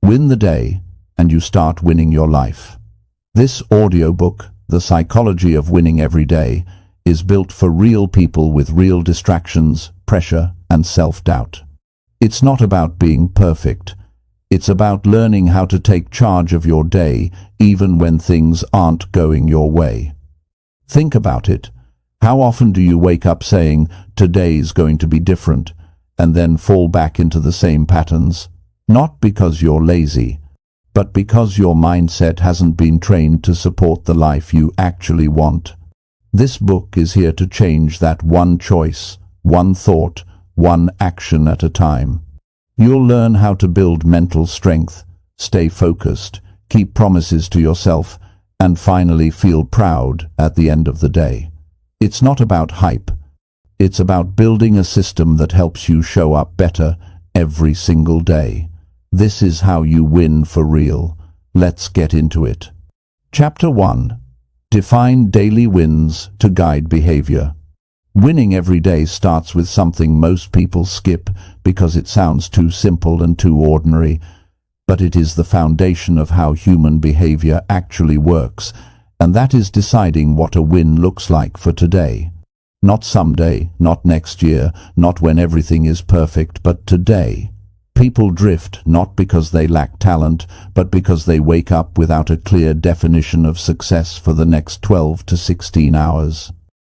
Win the day, and you start winning your life. This audiobook, The Psychology of Winning Every Day, is built for real people with real distractions, pressure, and self-doubt. It's not about being perfect. It's about learning how to take charge of your day even when things aren't going your way. Think about it. How often do you wake up saying, "Today's going to be different," and then fall back into the same patterns? Not because you're lazy, but because your mindset hasn't been trained to support the life you actually want. This book is here to change that one choice, one thought, one action at a time. You'll learn how to build mental strength, stay focused, keep promises to yourself, and finally feel proud at the end of the day. It's not about hype. It's about building a system that helps you show up better every single day. This is how you win for real. Let's get into it. Chapter 1. Define daily wins to guide behavior. Winning every day starts with something most people skip because it sounds too simple and too ordinary, but it is the foundation of how human behavior actually works, and that is deciding what a win looks like for today. Not someday, not next year, not when everything is perfect, but today. People drift not because they lack talent, but because they wake up without a clear definition of success for the next 12 to 16 hours.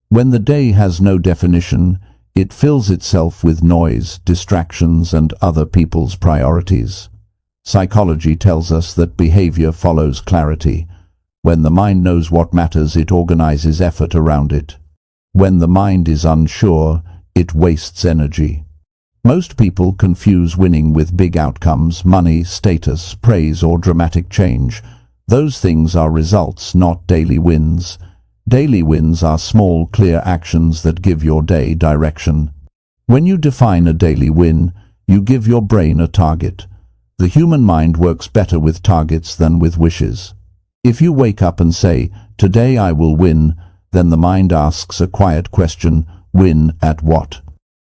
When the day has no definition, it fills itself with noise, distractions, and other people's priorities. Psychology tells us that behavior follows clarity. When the mind knows what matters, it organizes effort around it. When the mind is unsure, it wastes energy. Most people confuse winning with big outcomes, money, status, praise, or dramatic change. Those things are results, not daily wins. Daily wins are small, clear actions that give your day direction. When you define a daily win, you give your brain a target. The human mind works better with targets than with wishes. If you wake up and say, "Today I will win," then the mind asks a quiet question, "Win at what?"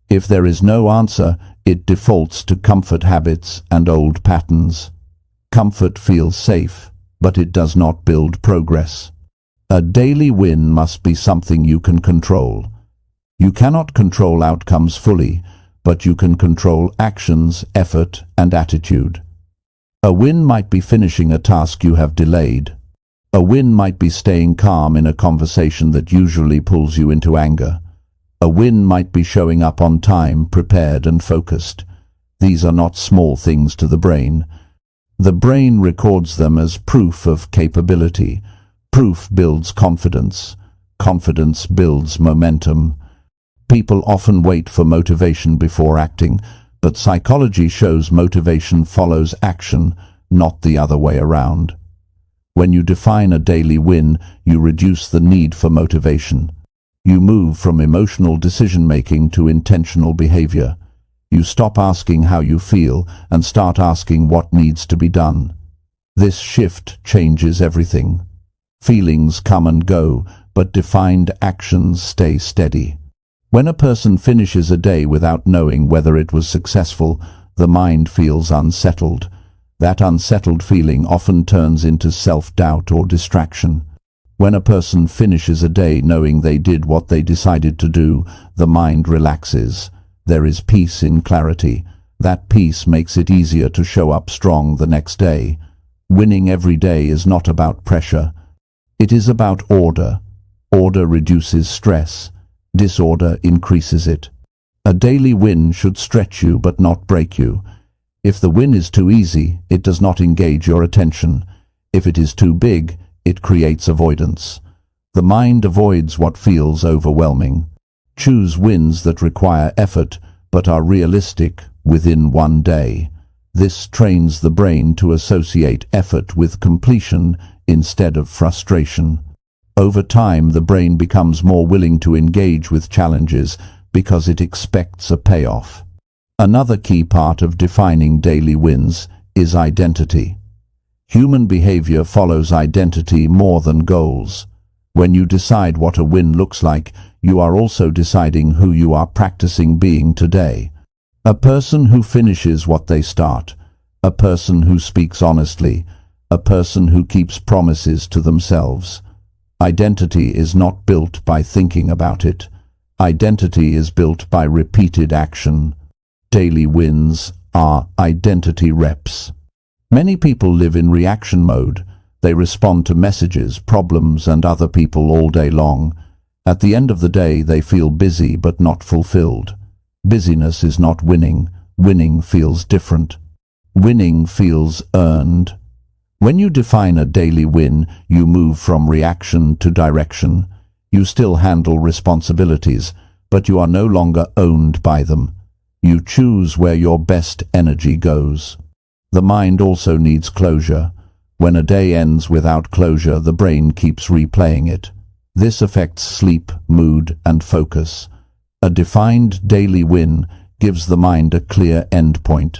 If there is no answer, it defaults to comfort habits and old patterns. Comfort feels safe, but it does not build progress. A daily win must be something you can control. You cannot control outcomes fully, but you can control actions, effort, and attitude. A win might be finishing a task you have delayed. A win might be staying calm in a conversation that usually pulls you into anger. A win might be showing up on time, prepared and focused. These are not small things to the brain. The brain records them as proof of capability. Proof builds confidence. Confidence builds momentum. People often wait for motivation before acting, but psychology shows motivation follows action, not the other way around. When you define a daily win, you reduce the need for motivation. You move from emotional decision-making to intentional behavior. You stop asking how you feel and start asking what needs to be done. This shift changes everything. Feelings come and go, but defined actions stay steady. When a person finishes a day without knowing whether it was successful, the mind feels unsettled. That unsettled feeling often turns into self-doubt or distraction. When a person finishes a day knowing they did what they decided to do, the mind relaxes. There is peace in clarity. That peace makes it easier to show up strong the next day. Winning every day is not about pressure. It is about order. Order reduces stress. Disorder increases it. A daily win should stretch you but not break you. If the win is too easy, it does not engage your attention. If it is too big, it creates avoidance. The mind avoids what feels overwhelming. Choose wins that require effort but are realistic within one day. This trains the brain to associate effort with completion instead of frustration. Over time, the brain becomes more willing to engage with challenges because it expects a payoff. Another key part of defining daily wins is identity. Human behavior follows identity more than goals. When you decide what a win looks like, you are also deciding who you are practicing being today. A person who finishes what they start, a person who speaks honestly, a person who keeps promises to themselves. Identity is not built by thinking about it. Identity is built by repeated action. Daily wins are identity reps. Many people live in reaction mode. They respond to messages, problems, and other people all day long. At the end of the day, they feel busy but not fulfilled. Busyness is not winning. Winning feels different. Winning feels earned. When you define a daily win, you move from reaction to direction. You still handle responsibilities, but you are no longer owned by them. You choose where your best energy goes. The mind also needs closure. When a day ends without closure, the brain keeps replaying it. This affects sleep, mood, and focus. A defined daily win gives the mind a clear endpoint.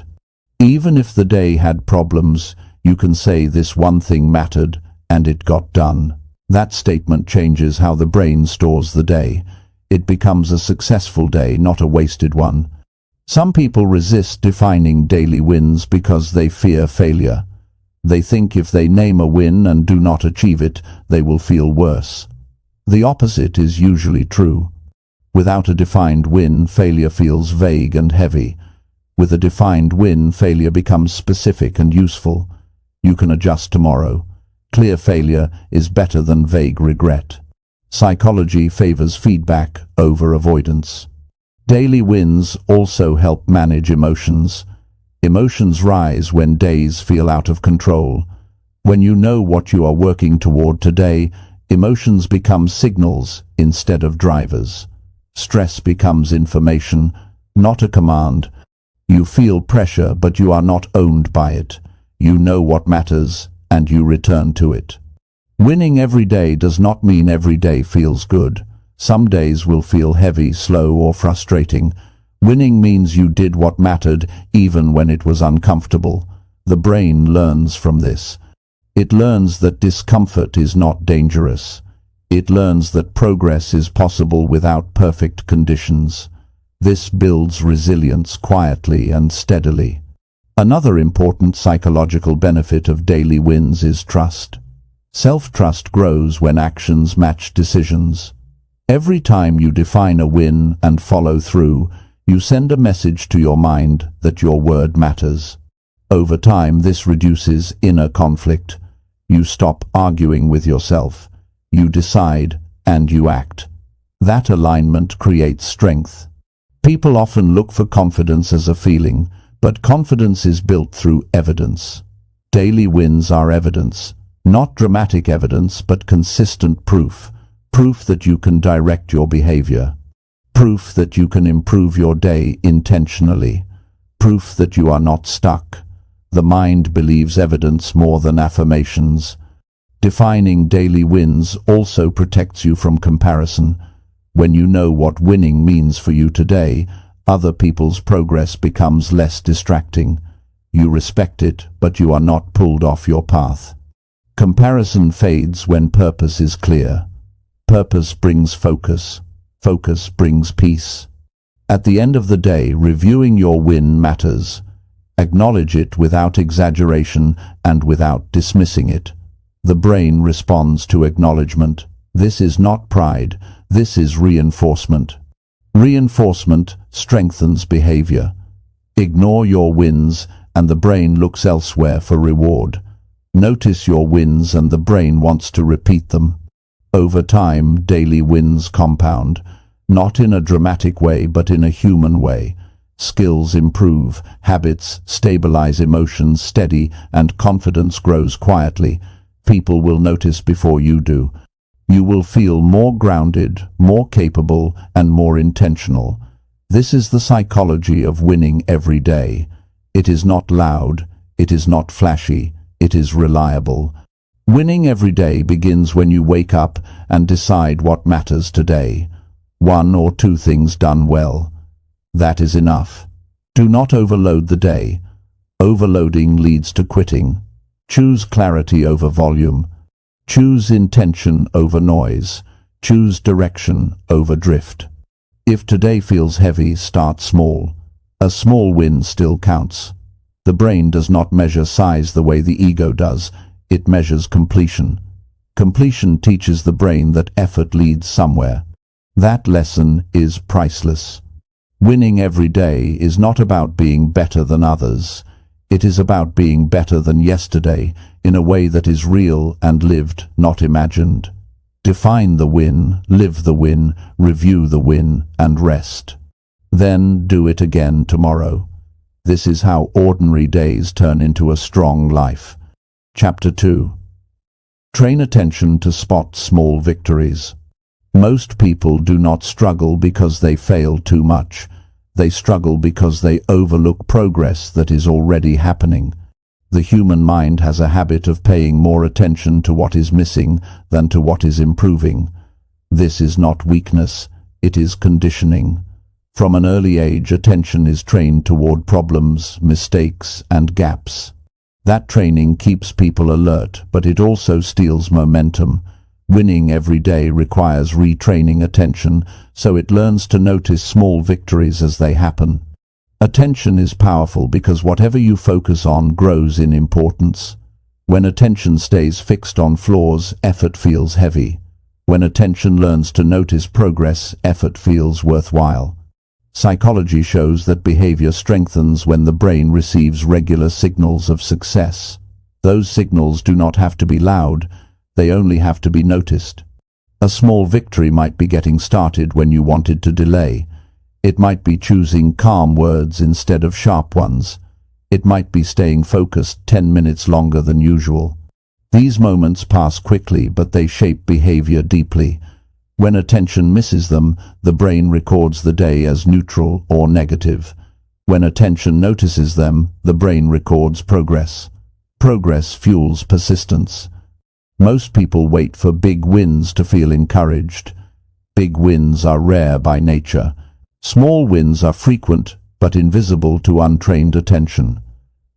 Even if the day had problems, you can say this one thing mattered and it got done. That statement changes how the brain stores the day. It becomes a successful day, not a wasted one. Some people resist defining daily wins because they fear failure. They think if they name a win and do not achieve it, they will feel worse. The opposite is usually true. Without a defined win, failure feels vague and heavy. With a defined win, failure becomes specific and useful. You can adjust tomorrow. Clear failure is better than vague regret. Psychology favors feedback over avoidance. Daily wins also help manage emotions. Emotions rise when days feel out of control. When you know what you are working toward today, emotions become signals instead of drivers. Stress becomes information, not a command. You feel pressure, but you are not owned by it. You know what matters, and you return to it. Winning every day does not mean every day feels good. Some days will feel heavy, slow, or frustrating. Winning means you did what mattered, even when it was uncomfortable. The brain learns from this. It learns that discomfort is not dangerous. It learns that progress is possible without perfect conditions. This builds resilience quietly and steadily. Another important psychological benefit of daily wins is trust. Self-trust grows when actions match decisions. Every time you define a win and follow through, you send a message to your mind that your word matters. Over time, this reduces inner conflict. You stop arguing with yourself. You decide and you act. That alignment creates strength. People often look for confidence as a feeling, but confidence is built through evidence. Daily wins are evidence, not dramatic evidence, but consistent proof. Proof that you can direct your behavior. Proof that you can improve your day intentionally. Proof that you are not stuck. The mind believes evidence more than affirmations. Defining daily wins also protects you from comparison. When you know what winning means for you today, other people's progress becomes less distracting. You respect it, but you are not pulled off your path. Comparison fades when purpose is clear. Purpose brings focus. Focus brings peace. At the end of the day, reviewing your win matters. Acknowledge it without exaggeration and without dismissing it. The brain responds to acknowledgement. This is not pride. This is reinforcement. Reinforcement strengthens behavior. Ignore your wins and the brain looks elsewhere for reward. Notice your wins and the brain wants to repeat them. Over time, daily wins compound, not in a dramatic way but in a human way. Skills improve, habits stabilize, emotions steady, and confidence grows quietly. People will notice before you do. You will feel more grounded, more capable, and more intentional. This is the psychology of winning every day. It is not loud, it is not flashy, it is reliable. Winning every day begins when you wake up and decide what matters today. 1 or 2 things done well. That is enough. Do not overload the day. Overloading leads to quitting. Choose clarity over volume. Choose intention over noise. Choose direction over drift. If today feels heavy, start small. A small win still counts. The brain does not measure size the way the ego does. It measures completion. Completion teaches the brain that effort leads somewhere. That lesson is priceless. Winning every day is not about being better than others. It is about being better than yesterday in a way that is real and lived, not imagined. Define the win, live the win, review the win, and rest. Then do it again tomorrow. This is how ordinary days turn into a strong life. Chapter 2. Train attention to spot small victories. Most people do not struggle because they fail too much. They struggle because they overlook progress that is already happening. The human mind has a habit of paying more attention to what is missing than to what is improving. This is not weakness, it is conditioning. From an early age, attention is trained toward problems, mistakes, and gaps. That training keeps people alert, but it also steals momentum. Winning every day requires retraining attention, so it learns to notice small victories as they happen. Attention is powerful because whatever you focus on grows in importance. When attention stays fixed on flaws, effort feels heavy. When attention learns to notice progress, effort feels worthwhile. Psychology shows that behavior strengthens when the brain receives regular signals of success. Those signals do not have to be loud, they only have to be noticed. A small victory might be getting started when you wanted to delay. It might be choosing calm words instead of sharp ones. It might be staying focused 10 minutes longer than usual. These moments pass quickly, but they shape behavior deeply. When attention misses them, the brain records the day as neutral or negative. When attention notices them, the brain records progress. Progress fuels persistence. Most people wait for big wins to feel encouraged. Big wins are rare by nature. Small wins are frequent, but invisible to untrained attention.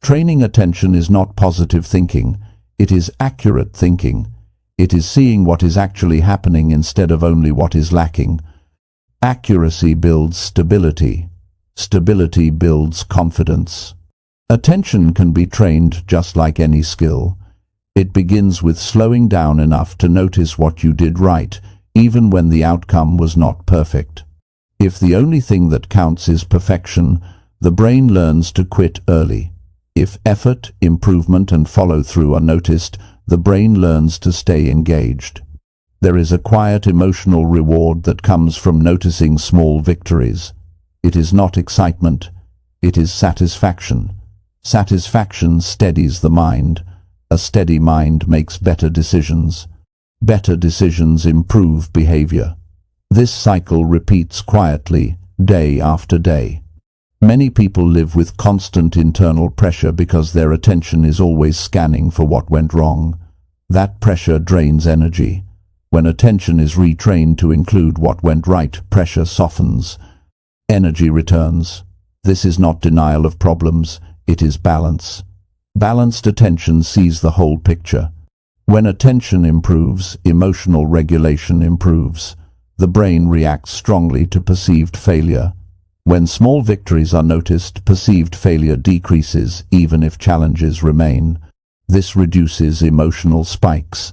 Training attention is not positive thinking. It is accurate thinking. It is seeing what is actually happening instead of only what is lacking. Accuracy builds stability. Stability builds confidence. Attention can be trained just like any skill. It begins with slowing down enough to notice what you did right, even when the outcome was not perfect. If the only thing that counts is perfection, the brain learns to quit early. If effort, improvement, and follow-through are noticed, the brain learns to stay engaged. There is a quiet emotional reward that comes from noticing small victories. It is not excitement, it is satisfaction. Satisfaction steadies the mind. A steady mind makes better decisions. Better decisions improve behavior. This cycle repeats quietly, day after day. Many people live with constant internal pressure because their attention is always scanning for what went wrong. That pressure drains energy. When attention is retrained to include what went right, pressure softens. Energy returns. This is not denial of problems, it is balance. Balanced attention sees the whole picture. When attention improves, emotional regulation improves. The brain reacts strongly to perceived failure. When small victories are noticed, perceived failure decreases even if challenges remain. This reduces emotional spikes.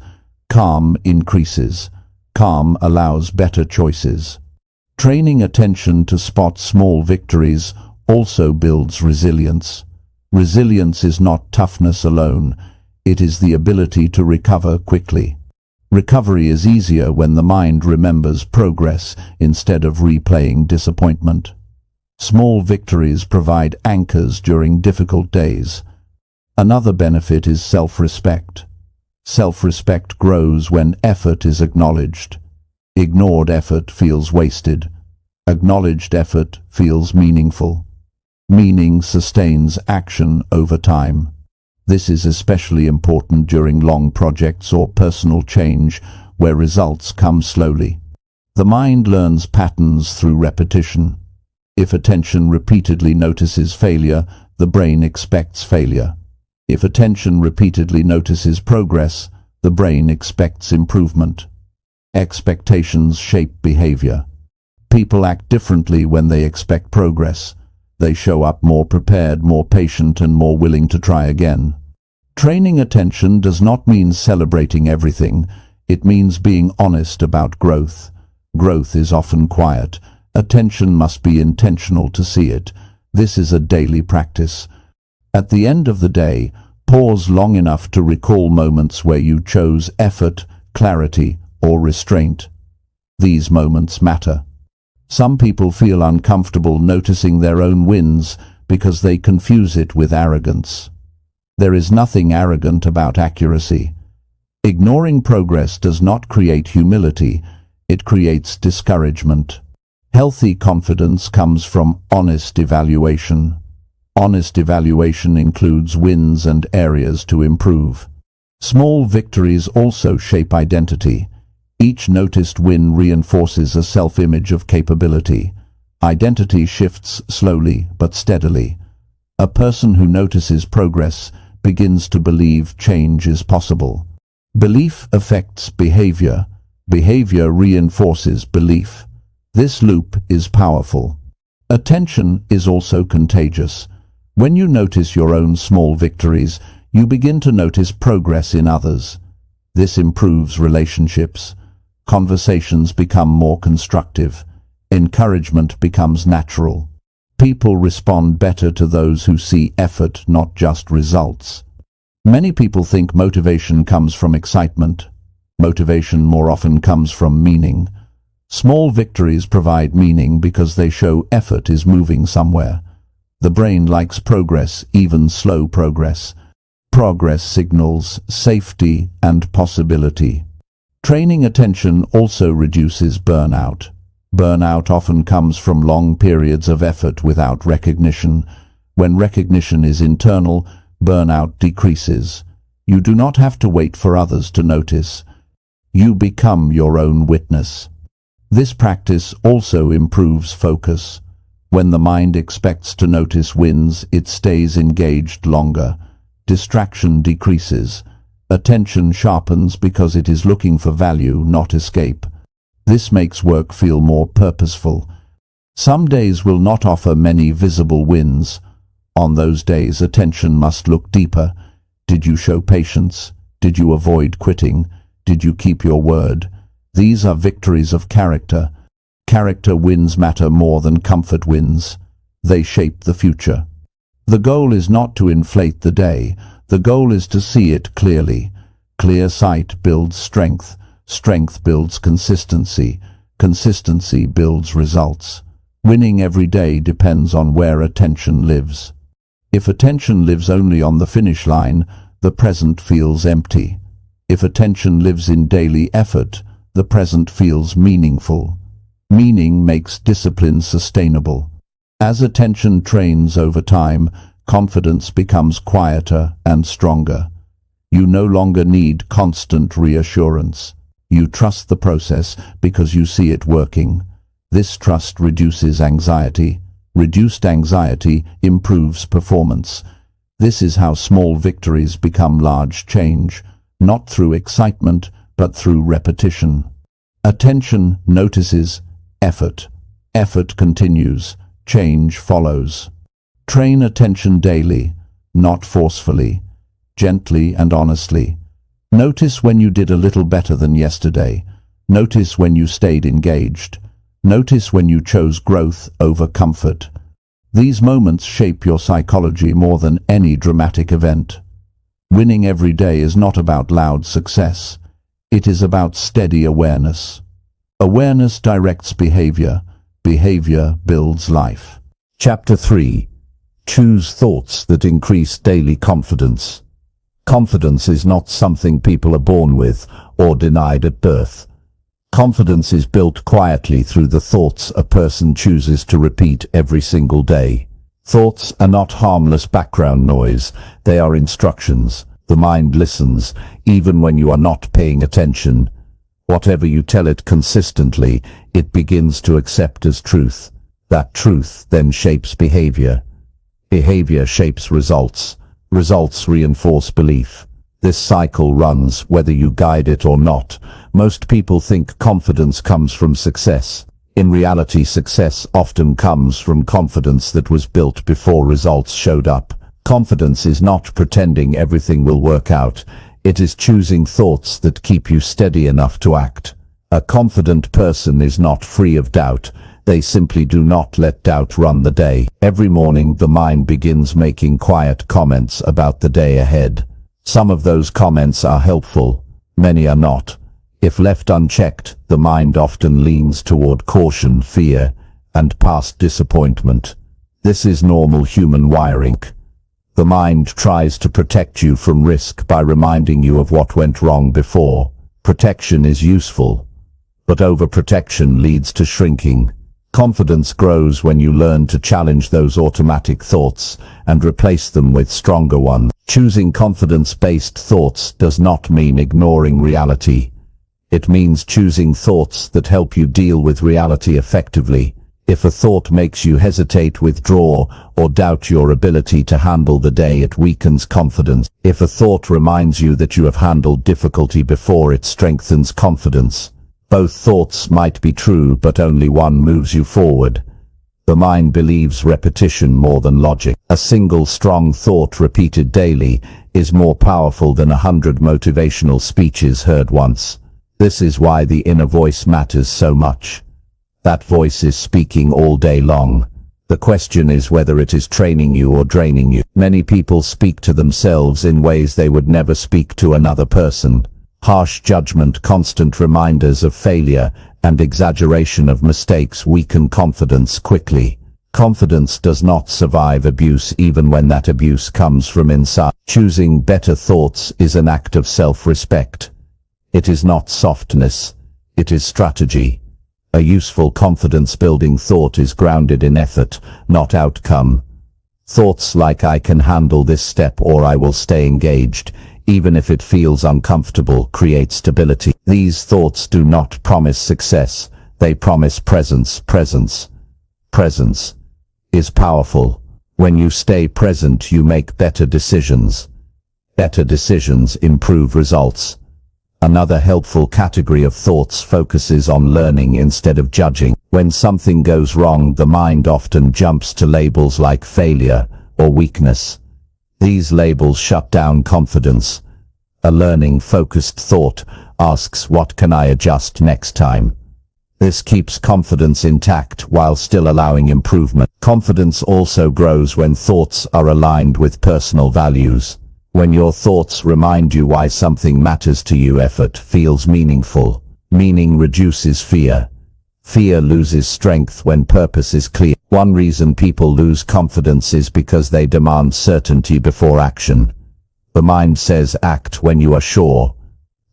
Calm increases. Calm allows better choices. Training attention to spot small victories also builds resilience. Resilience is not toughness alone. It is the ability to recover quickly. Recovery is easier when the mind remembers progress instead of replaying disappointment. Small victories provide anchors during difficult days. Another benefit is self-respect. Self-respect grows when effort is acknowledged. Ignored effort feels wasted. Acknowledged effort feels meaningful. Meaning sustains action over time. This is especially important during long projects or personal change where results come slowly. The mind learns patterns through repetition. If attention repeatedly notices failure, the brain expects failure. If attention repeatedly notices progress, the brain expects improvement. Expectations shape behavior. People act differently when they expect progress. They show up more prepared, more patient, and more willing to try again. Training attention does not mean celebrating everything. It means being honest about growth. Growth is often quiet. Attention must be intentional to see it. This is a daily practice. At the end of the day, pause long enough to recall moments where you chose effort, clarity, or restraint. These moments matter. Some people feel uncomfortable noticing their own wins because they confuse it with arrogance. There is nothing arrogant about accuracy. Ignoring progress does not create humility, it creates discouragement. Healthy confidence comes from honest evaluation. Honest evaluation includes wins and areas to improve. Small victories also shape identity. Each noticed win reinforces a self-image of capability. Identity shifts slowly but steadily. A person who notices progress begins to believe change is possible. Belief affects behavior. Behavior reinforces belief. This loop is powerful. Attention is also contagious. When you notice your own small victories, you begin to notice progress in others. This improves relationships. Conversations become more constructive. Encouragement becomes natural. People respond better to those who see effort, not just results. Many people think motivation comes from excitement. Motivation more often comes from meaning. Small victories provide meaning because they show effort is moving somewhere. The brain likes progress, even slow progress. Progress signals safety and possibility. Training attention also reduces burnout. Burnout often comes from long periods of effort without recognition. When recognition is internal, burnout decreases. You do not have to wait for others to notice. You become your own witness. This practice also improves focus. When the mind expects to notice wins, it stays engaged longer. Distraction decreases. Attention sharpens because it is looking for value, not escape. This makes work feel more purposeful. Some days will not offer many visible wins. On those days, attention must look deeper. Did you show patience? Did you avoid quitting? Did you keep your word? These are victories of character. Character wins matter more than comfort wins. They shape the future. The goal is not to inflate the day. The goal is to see it clearly. Clear sight builds strength. Strength builds consistency. Consistency builds results. Winning every day depends on where attention lives. If attention lives only on the finish line, the present feels empty. If attention lives in daily effort, the present feels meaningful. Meaning makes discipline sustainable. As attention trains over time, confidence becomes quieter and stronger. You no longer need constant reassurance. You trust the process because you see it working. This trust reduces anxiety. Reduced anxiety improves performance. This is how small victories become large change, not through excitement, but through repetition. Attention notices effort. Effort continues. Change follows. Train attention daily, not forcefully, gently and honestly. Notice when you did a little better than yesterday. Notice when you stayed engaged. Notice when you chose growth over comfort. These moments shape your psychology more than any dramatic event. Winning every day is not about loud success. It is about steady awareness. Awareness directs behavior. Behavior builds life. Chapter 3. Choose thoughts that increase daily confidence. Confidence is not something people are born with or denied at birth. Confidence is built quietly through the thoughts a person chooses to repeat every single day. Thoughts are not harmless background noise. They are instructions. The mind listens, even when you are not paying attention. Whatever you tell it consistently, it begins to accept as truth. That truth then shapes behavior. Behavior shapes results. Results reinforce belief. This cycle runs whether you guide it or not. Most people think confidence comes from success. In reality, success often comes from confidence that was built before results showed up. Confidence is not pretending everything will work out. It is choosing thoughts that keep you steady enough to act. A confident person is not free of doubt. They simply do not let doubt run the day. Every morning, the mind begins making quiet comments about the day ahead. Some of those comments are helpful. Many are not. If left unchecked, the mind often leans toward caution, fear, and past disappointment. This is normal human wiring. The mind tries to protect you from risk by reminding you of what went wrong before. Protection is useful, but overprotection leads to shrinking. Confidence grows when you learn to challenge those automatic thoughts and replace them with stronger ones. Choosing confidence-based thoughts does not mean ignoring reality. It means choosing thoughts that help you deal with reality effectively. If a thought makes you hesitate, withdraw, or doubt your ability to handle the day, it weakens confidence. If a thought reminds you that you have handled difficulty before, it strengthens confidence. Both thoughts might be true, but only one moves you forward. The mind believes repetition more than logic. A single strong thought repeated daily is more powerful than 100 motivational speeches heard once. This is why the inner voice matters so much. That voice is speaking all day long. The question is whether it is training you or draining you. Many people speak to themselves in ways they would never speak to another person. Harsh judgment, constant reminders of failure, and exaggeration of mistakes weaken confidence quickly. Confidence does not survive abuse, even when that abuse comes from inside. Choosing better thoughts is an act of self-respect. It is not softness. It is strategy. A useful confidence-building thought is grounded in effort, not outcome. Thoughts like "I can handle this step" or "I will stay engaged," even if it feels uncomfortable, create stability. These thoughts do not promise success. They promise presence. Presence is powerful. When you stay present, you make better decisions. Better decisions improve results. Another helpful category of thoughts focuses on learning instead of judging. When something goes wrong, the mind often jumps to labels like failure or weakness. These labels shut down confidence. A learning-focused thought asks, "What can I adjust next time?" This keeps confidence intact while still allowing improvement. Confidence also grows when thoughts are aligned with personal values. When your thoughts remind you why something matters to you, effort feels meaningful. Meaning reduces fear. Fear loses strength when purpose is clear. One reason people lose confidence is because they demand certainty before action. The mind says act when you are sure.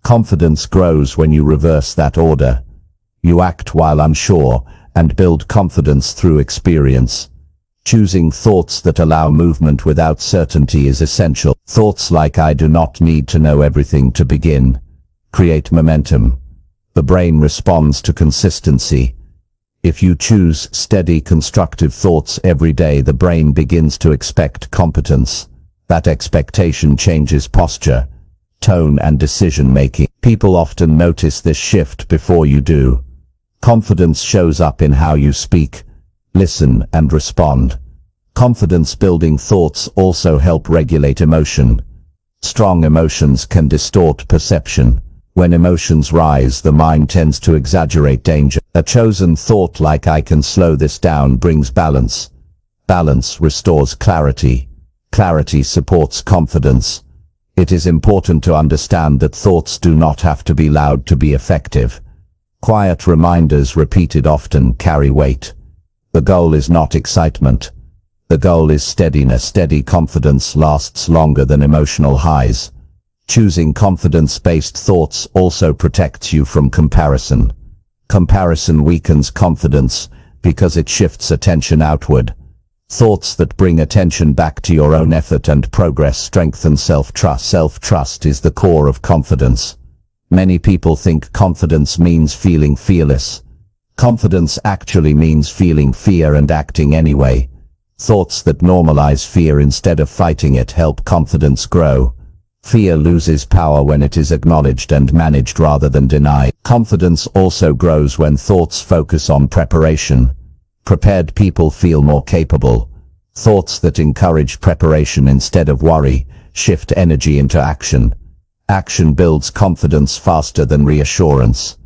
Confidence grows when you reverse that order. You act while unsure and build confidence through experience. Choosing thoughts that allow movement without certainty is essential. Thoughts like "I do not need to know everything to begin" create momentum. The brain responds to consistency. If you choose steady, constructive thoughts every day, the brain begins to expect competence. That expectation changes posture, tone, and decision-making. People often notice this shift before you do. Confidence shows up in how you speak, listen, and respond. Confidence-building thoughts also help regulate emotion. Strong emotions can distort perception. When emotions rise, the mind tends to exaggerate danger. A chosen thought like "I can slow this down" brings balance. Balance restores clarity. Clarity supports confidence. It is important to understand that thoughts do not have to be loud to be effective. Quiet reminders repeated often carry weight. The goal is not excitement. The goal is steadiness. Steady confidence lasts longer than emotional highs. Choosing confidence-based thoughts also protects you from comparison. Comparison weakens confidence because it shifts attention outward. Thoughts that bring attention back to your own effort and progress strengthen self-trust. Self-trust is the core of confidence. Many people think confidence means feeling fearless. Confidence actually means feeling fear and acting anyway. Thoughts that normalize fear instead of fighting it help confidence grow. Fear loses power when it is acknowledged and managed rather than denied. Confidence also grows when thoughts focus on preparation. Prepared people feel more capable. Thoughts that encourage preparation instead of worry shift energy into action. Action builds confidence faster than reassurance.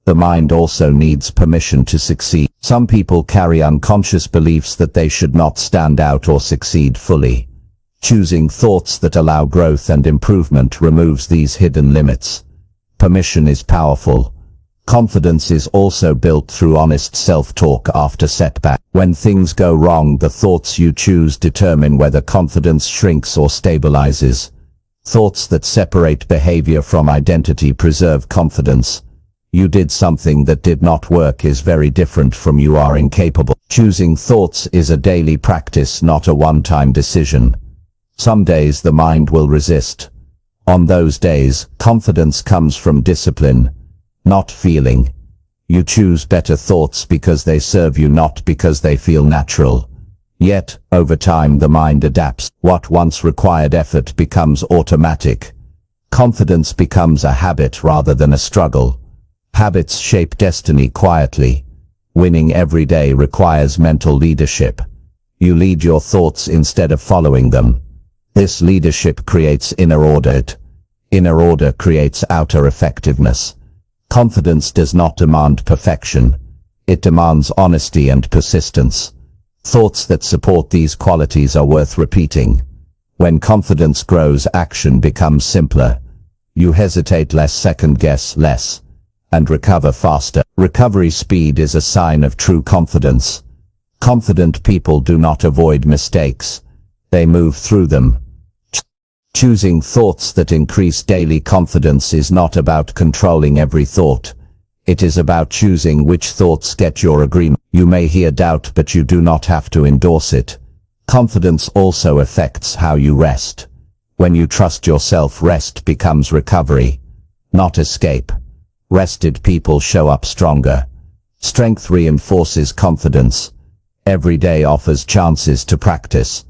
The mind also needs permission to succeed. Some people carry unconscious beliefs that they should not stand out or succeed fully. Choosing thoughts that allow growth and improvement removes these hidden limits. Permission is powerful. Confidence is also built through honest self-talk after setback. When things go wrong, the thoughts you choose determine whether confidence shrinks or stabilizes. Thoughts that separate behavior from identity preserve confidence. You did something that did not work is very different from you are incapable. Choosing thoughts is a daily practice, not a one-time decision. Some days the mind will resist. On those days, confidence comes from discipline, not feeling. You choose better thoughts because they serve you, not because they feel natural. Yet, over time the mind adapts. What once required effort becomes automatic. Confidence becomes a habit rather than a struggle. Habits shape destiny quietly. Winning every day requires mental leadership. You lead your thoughts instead of following them. This leadership creates inner order. Inner order creates outer effectiveness. Confidence does not demand perfection. It demands honesty and persistence. Thoughts that support these qualities are worth repeating. When confidence grows, action becomes simpler. You hesitate less, second-guess less, and recover faster. Recovery speed is a sign of true confidence. Confident people do not avoid mistakes. They move through them. Choosing thoughts that increase daily confidence is not about controlling every thought. It is about choosing which thoughts get your agreement. You may hear doubt, but you do not have to endorse it. Confidence also affects how you rest. When you trust yourself, rest becomes recovery, not escape. Rested people show up stronger. Strength reinforces confidence. Every day offers chances to practice.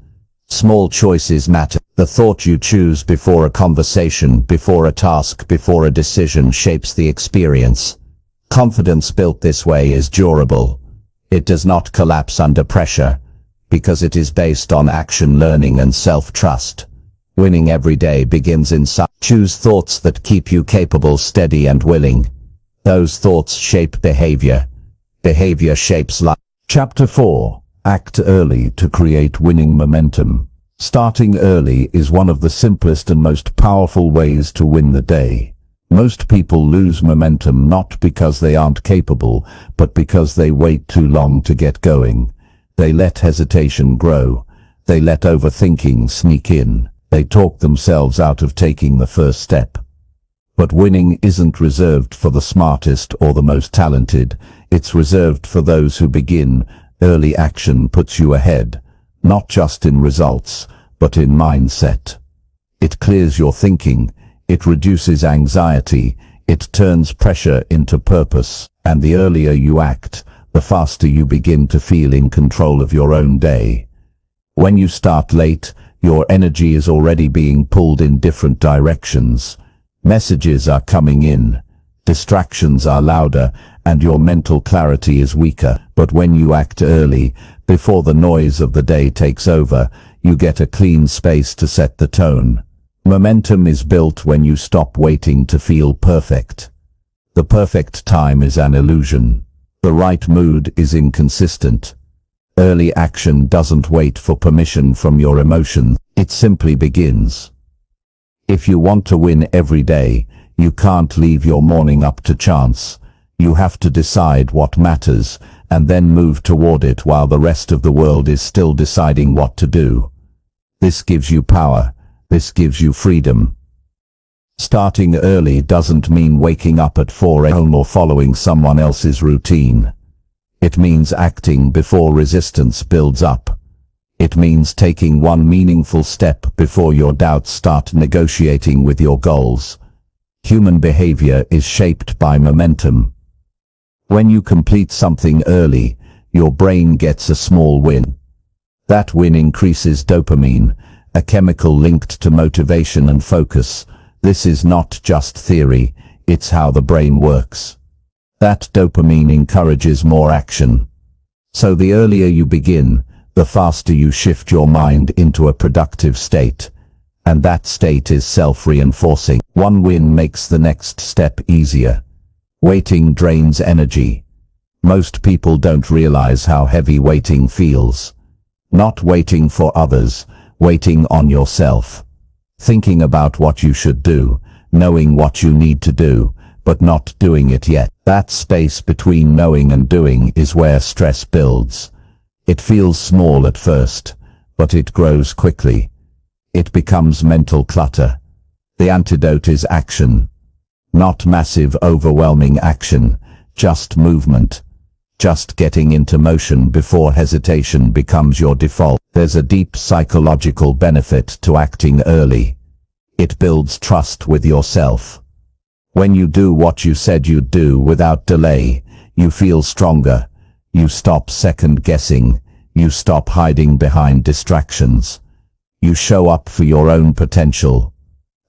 Small choices matter. The thought you choose before a conversation, before a task, before a decision shapes the experience. Confidence built this way is durable. It does not collapse under pressure, because it is based on action, learning, and self-trust. Winning every day begins inside. Choose thoughts that keep you capable, steady, and willing. Those thoughts shape behavior. Behavior shapes life. Chapter 4. Act early to create winning momentum. Starting early is one of the simplest and most powerful ways to win the day. Most people lose momentum not because they aren't capable, but because they wait too long to get going. They let hesitation grow. They let overthinking sneak in. They talk themselves out of taking the first step. But winning isn't reserved for the smartest or the most talented. It's reserved for those who begin. Early action puts you ahead, not just in results, but in mindset. It clears your thinking. It reduces anxiety. It turns pressure into purpose. And the earlier you act, the faster you begin to feel in control of your own day. When you start late, your energy is already being pulled in different directions. Messages are coming in. Distractions are louder, and your mental clarity is weaker. But when you act early, before the noise of the day takes over, you get a clean space to set the tone. Momentum is built when you stop waiting to feel perfect. The perfect time is an illusion. The right mood is inconsistent. Early action doesn't wait for permission from your emotions. It simply begins. If you want to win every day, you can't leave your morning up to chance. You have to decide what matters, and then move toward it while the rest of the world is still deciding what to do. This gives you power. This gives you freedom. Starting early doesn't mean waking up at 4 a.m. or following someone else's routine. It means acting before resistance builds up. It means taking one meaningful step before your doubts start negotiating with your goals. Human behavior is shaped by momentum. When you complete something early, your brain gets a small win. That win increases dopamine, a chemical linked to motivation and focus. This is not just theory, it's how the brain works. That dopamine encourages more action. So the earlier you begin, the faster you shift your mind into a productive state. And that state is self-reinforcing. One win makes the next step easier. Waiting drains energy. Most people don't realize how heavy waiting feels. Not waiting for others, waiting on yourself. Thinking about what you should do, knowing what you need to do, but not doing it yet. That space between knowing and doing is where stress builds. It feels small at first, but it grows quickly. It becomes mental clutter. The antidote is action. Not massive, overwhelming action, just movement. Just getting into motion before hesitation becomes your default. There's a deep psychological benefit to acting early. It builds trust with yourself. When you do what you said you'd do without delay, you feel stronger. You stop second-guessing. You stop hiding behind distractions. You show up for your own potential.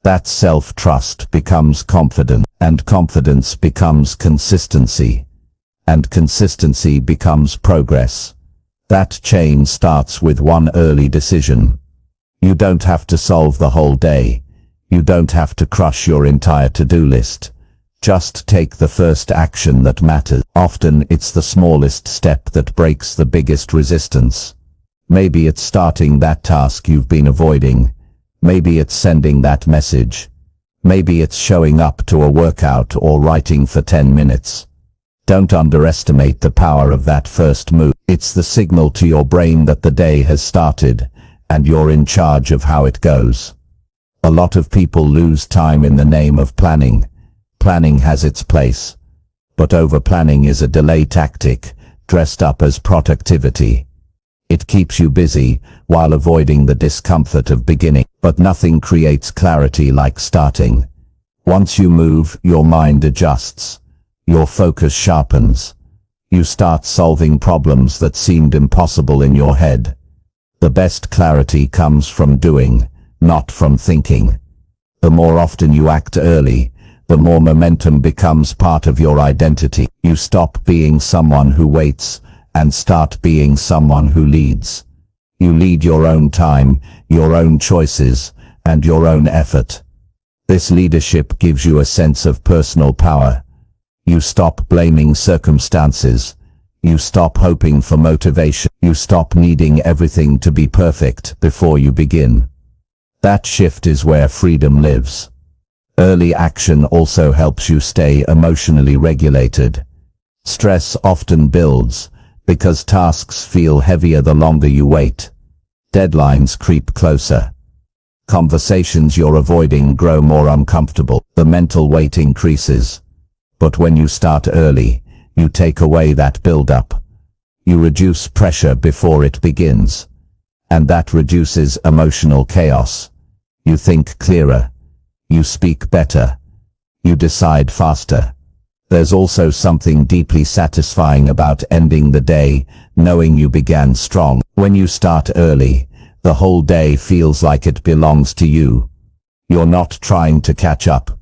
That self-trust becomes confidence, and confidence becomes consistency. And consistency becomes progress. That chain starts with one early decision. You don't have to solve the whole day. You don't have to crush your entire to-do list. Just take the first action that matters. Often it's the smallest step that breaks the biggest resistance. Maybe it's starting that task you've been avoiding. Maybe it's sending that message. Maybe it's showing up to a workout or writing for 10 minutes. Don't underestimate the power of that first move. It's the signal to your brain that the day has started, and you're in charge of how it goes. A lot of people lose time in the name of planning. Planning has its place. But over-planning is a delay tactic, dressed up as productivity. It keeps you busy, while avoiding the discomfort of beginning. But nothing creates clarity like starting. Once you move, your mind adjusts. Your focus sharpens. You start solving problems that seemed impossible in your head. The best clarity comes from doing, not from thinking. The more often you act early, the more momentum becomes part of your identity. You stop being someone who waits, and start being someone who leads. You lead your own time, your own choices, and your own effort. This leadership gives you a sense of personal power. You stop blaming circumstances. You stop hoping for motivation. You stop needing everything to be perfect before you begin. That shift is where freedom lives. Early action also helps you stay emotionally regulated. Stress often builds because tasks feel heavier the longer you wait. Deadlines creep closer. Conversations you're avoiding grow more uncomfortable. The mental weight increases. But when you start early, you take away that build-up. You reduce pressure before it begins. And that reduces emotional chaos. You think clearer. You speak better. You decide faster. There's also something deeply satisfying about ending the day, knowing you began strong. When you start early, the whole day feels like it belongs to you. You're not trying to catch up.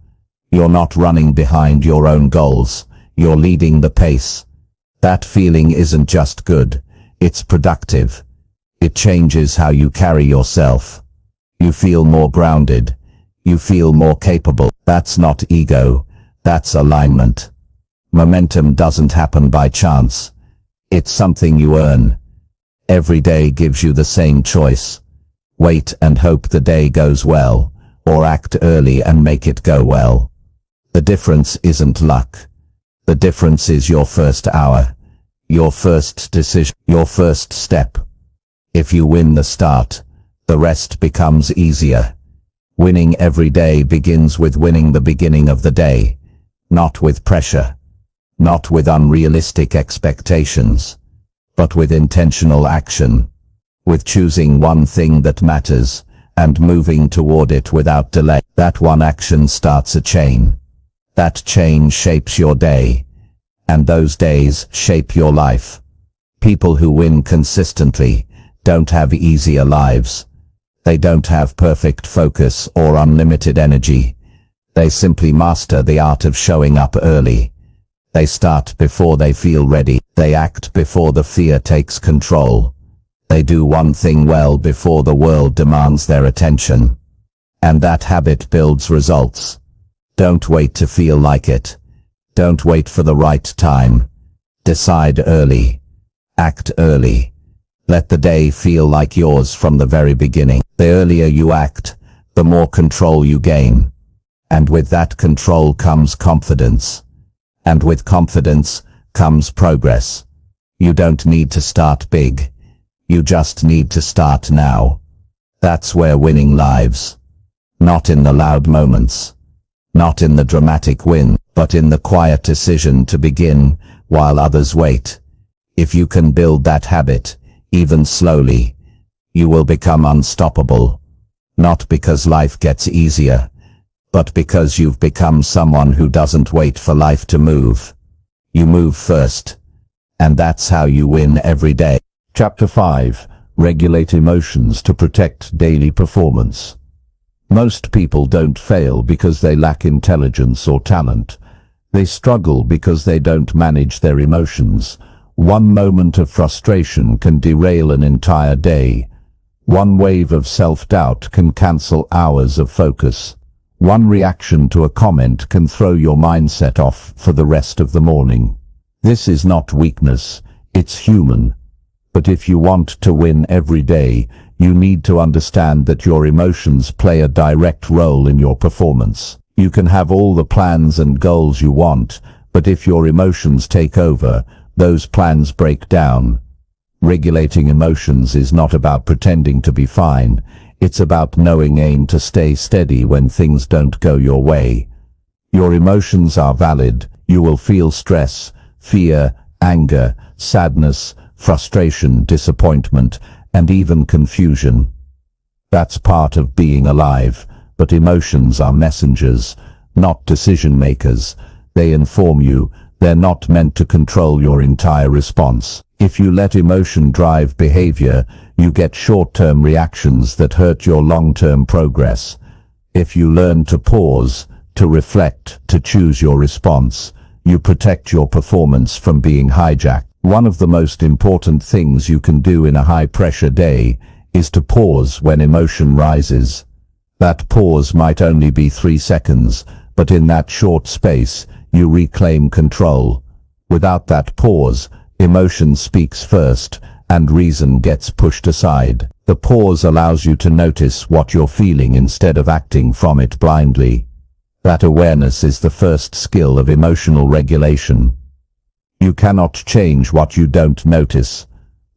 You're not running behind your own goals. You're leading the pace. That feeling isn't just good. It's productive. It changes how you carry yourself. You feel more grounded. You feel more capable. That's not ego. That's alignment. Momentum doesn't happen by chance. It's something you earn. Every day gives you the same choice. Wait and hope the day goes well, or act early and make it go well. The difference isn't luck. The difference is your first hour, your first decision, your first step. If you win the start, the rest becomes easier. Winning every day begins with winning the beginning of the day, not with pressure, not with unrealistic expectations, but with intentional action, with choosing one thing that matters and moving toward it without delay. That one action starts a chain. That chain shapes your day, and those days shape your life. People who win consistently don't have easier lives. They don't have perfect focus or unlimited energy. They simply master the art of showing up early. They start before they feel ready. They act before the fear takes control. They do one thing well before the world demands their attention. And that habit builds results. Don't wait to feel like it. Don't wait for the right time. Decide early. Act early. Let the day feel like yours from the very beginning. The earlier you act, the more control you gain. And with that control comes confidence. And with confidence comes progress. You don't need to start big. You just need to start now. That's where winning lives. Not in the loud moments. Not in the dramatic win, but in the quiet decision to begin while others wait. If you can build that habit, even slowly, you will become unstoppable. Not because life gets easier, but because you've become someone who doesn't wait for life to move. You move first, and that's how you win every day. Chapter 5. Regulate emotions to protect daily performance. Most people don't fail because they lack intelligence or talent. They struggle because they don't manage their emotions. One moment of frustration can derail an entire day. One wave of self-doubt can cancel hours of focus. One reaction to a comment can throw your mindset off for the rest of the morning. This is not weakness, it's human. But if you want to win every day, you need to understand that your emotions play a direct role in your performance. You can have all the plans and goals you want, but if your emotions take over, those plans break down. Regulating emotions is not about pretending to be fine. It's about knowing to stay steady when things don't go your way. Your emotions are valid. You will feel stress, fear, anger, sadness, frustration, disappointment, and even confusion. That's part of being alive, but emotions are messengers, not decision makers. They inform you. They're not meant to control your entire response. If you let emotion drive behavior, you get short-term reactions that hurt your long-term progress. If you learn to pause, to reflect, to choose your response, you protect your performance from being hijacked. One of the most important things you can do in a high-pressure day is to pause when emotion rises. That pause might only be 3 seconds, but in that short space, you reclaim control. Without that pause, emotion speaks first, and reason gets pushed aside. The pause allows you to notice what you're feeling instead of acting from it blindly. That awareness is the first skill of emotional regulation. You cannot change what you don't notice.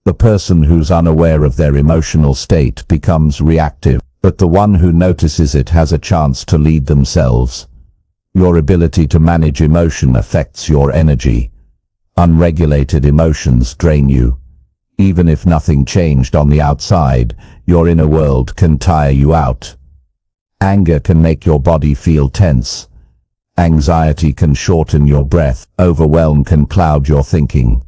The person who's unaware of their emotional state becomes reactive, but the one who notices it has a chance to lead themselves. Your ability to manage emotion affects your energy. Unregulated emotions drain you. Even if nothing changed on the outside, your inner world can tire you out. Anger can make your body feel tense. Anxiety can shorten your breath. Overwhelm can cloud your thinking.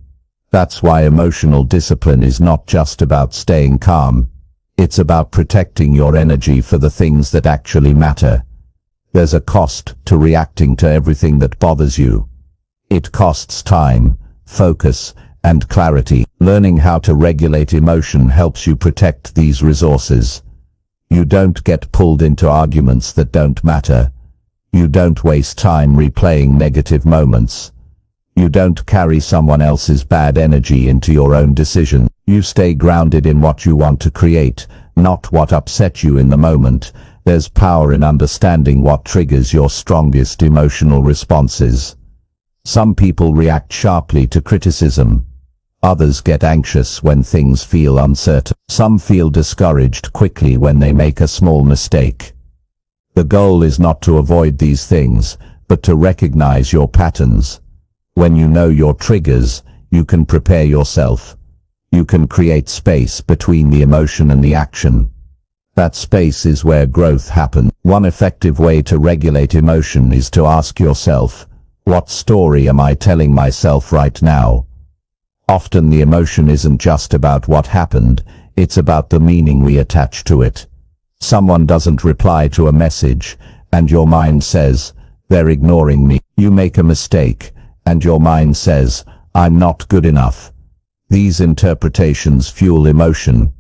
That's why emotional discipline is not just about staying calm. It's about protecting your energy for the things that actually matter. There's a cost to reacting to everything that bothers you. It costs time, focus, and clarity. Learning how to regulate emotion helps you protect these resources. You don't get pulled into arguments that don't matter. You don't waste time replaying negative moments. You don't carry someone else's bad energy into your own decision. You stay grounded in what you want to create, not what upset you in the moment. There's power in understanding what triggers your strongest emotional responses. Some people react sharply to criticism. Others get anxious when things feel uncertain. Some feel discouraged quickly when they make a small mistake. The goal is not to avoid these things, but to recognize your patterns. When you know your triggers, you can prepare yourself. You can create space between the emotion and the action. That space is where growth happens. One effective way to regulate emotion is to ask yourself, what story am I telling myself right now? Often the emotion isn't just about what happened, it's about the meaning we attach to it. Someone doesn't reply to a message, and your mind says, "They're ignoring me." You make a mistake, and your mind says, "I'm not good enough." These interpretations fuel emotion.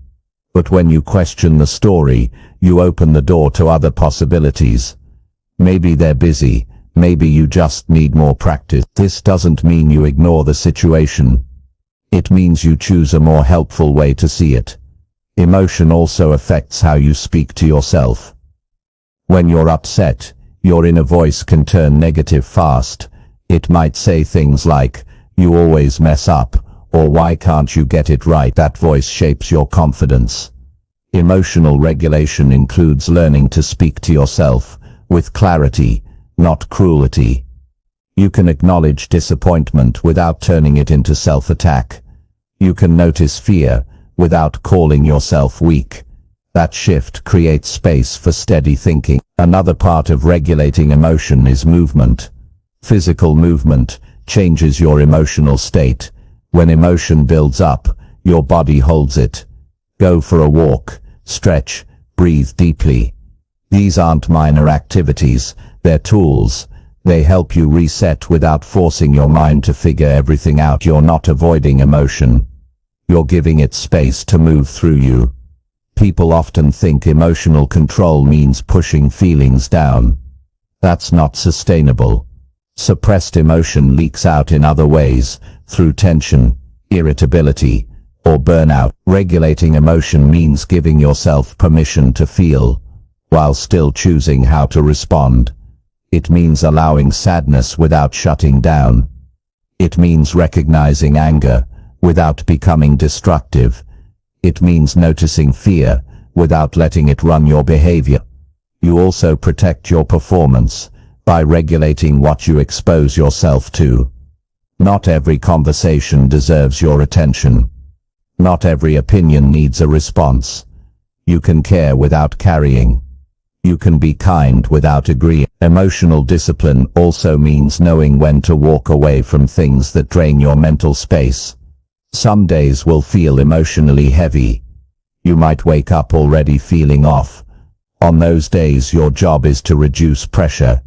But when you question the story, you open the door to other possibilities. Maybe they're busy, maybe you just need more practice. This doesn't mean you ignore the situation. It means you choose a more helpful way to see it. Emotion also affects how you speak to yourself. When you're upset, your inner voice can turn negative fast. It might say things like, "You always mess up," or "Why can't you get it right?" That voice shapes your confidence. Emotional regulation includes learning to speak to yourself with clarity, not cruelty. You can acknowledge disappointment without turning it into self-attack. You can notice fear without calling yourself weak. That shift creates space for steady thinking. Another part of regulating emotion is movement. Physical movement changes your emotional state. When emotion builds up, your body holds it. Go for a walk, stretch, breathe deeply. These aren't minor activities, they're tools. They help you reset without forcing your mind to figure everything out. You're not avoiding emotion. You're giving it space to move through you. People often think emotional control means pushing feelings down. That's not sustainable. Suppressed emotion leaks out in other ways, through tension, irritability, or burnout. Regulating emotion means giving yourself permission to feel, while still choosing how to respond. It means allowing sadness without shutting down. It means recognizing anger without becoming destructive. It means noticing fear without letting it run your behavior. You also protect your performance by regulating what you expose yourself to. Not every conversation deserves your attention. Not every opinion needs a response. You can care without carrying. You can be kind without agreeing. Emotional discipline also means knowing when to walk away from things that drain your mental space. Some days will feel emotionally heavy. You might wake up already feeling off. On those days, your job is to reduce pressure,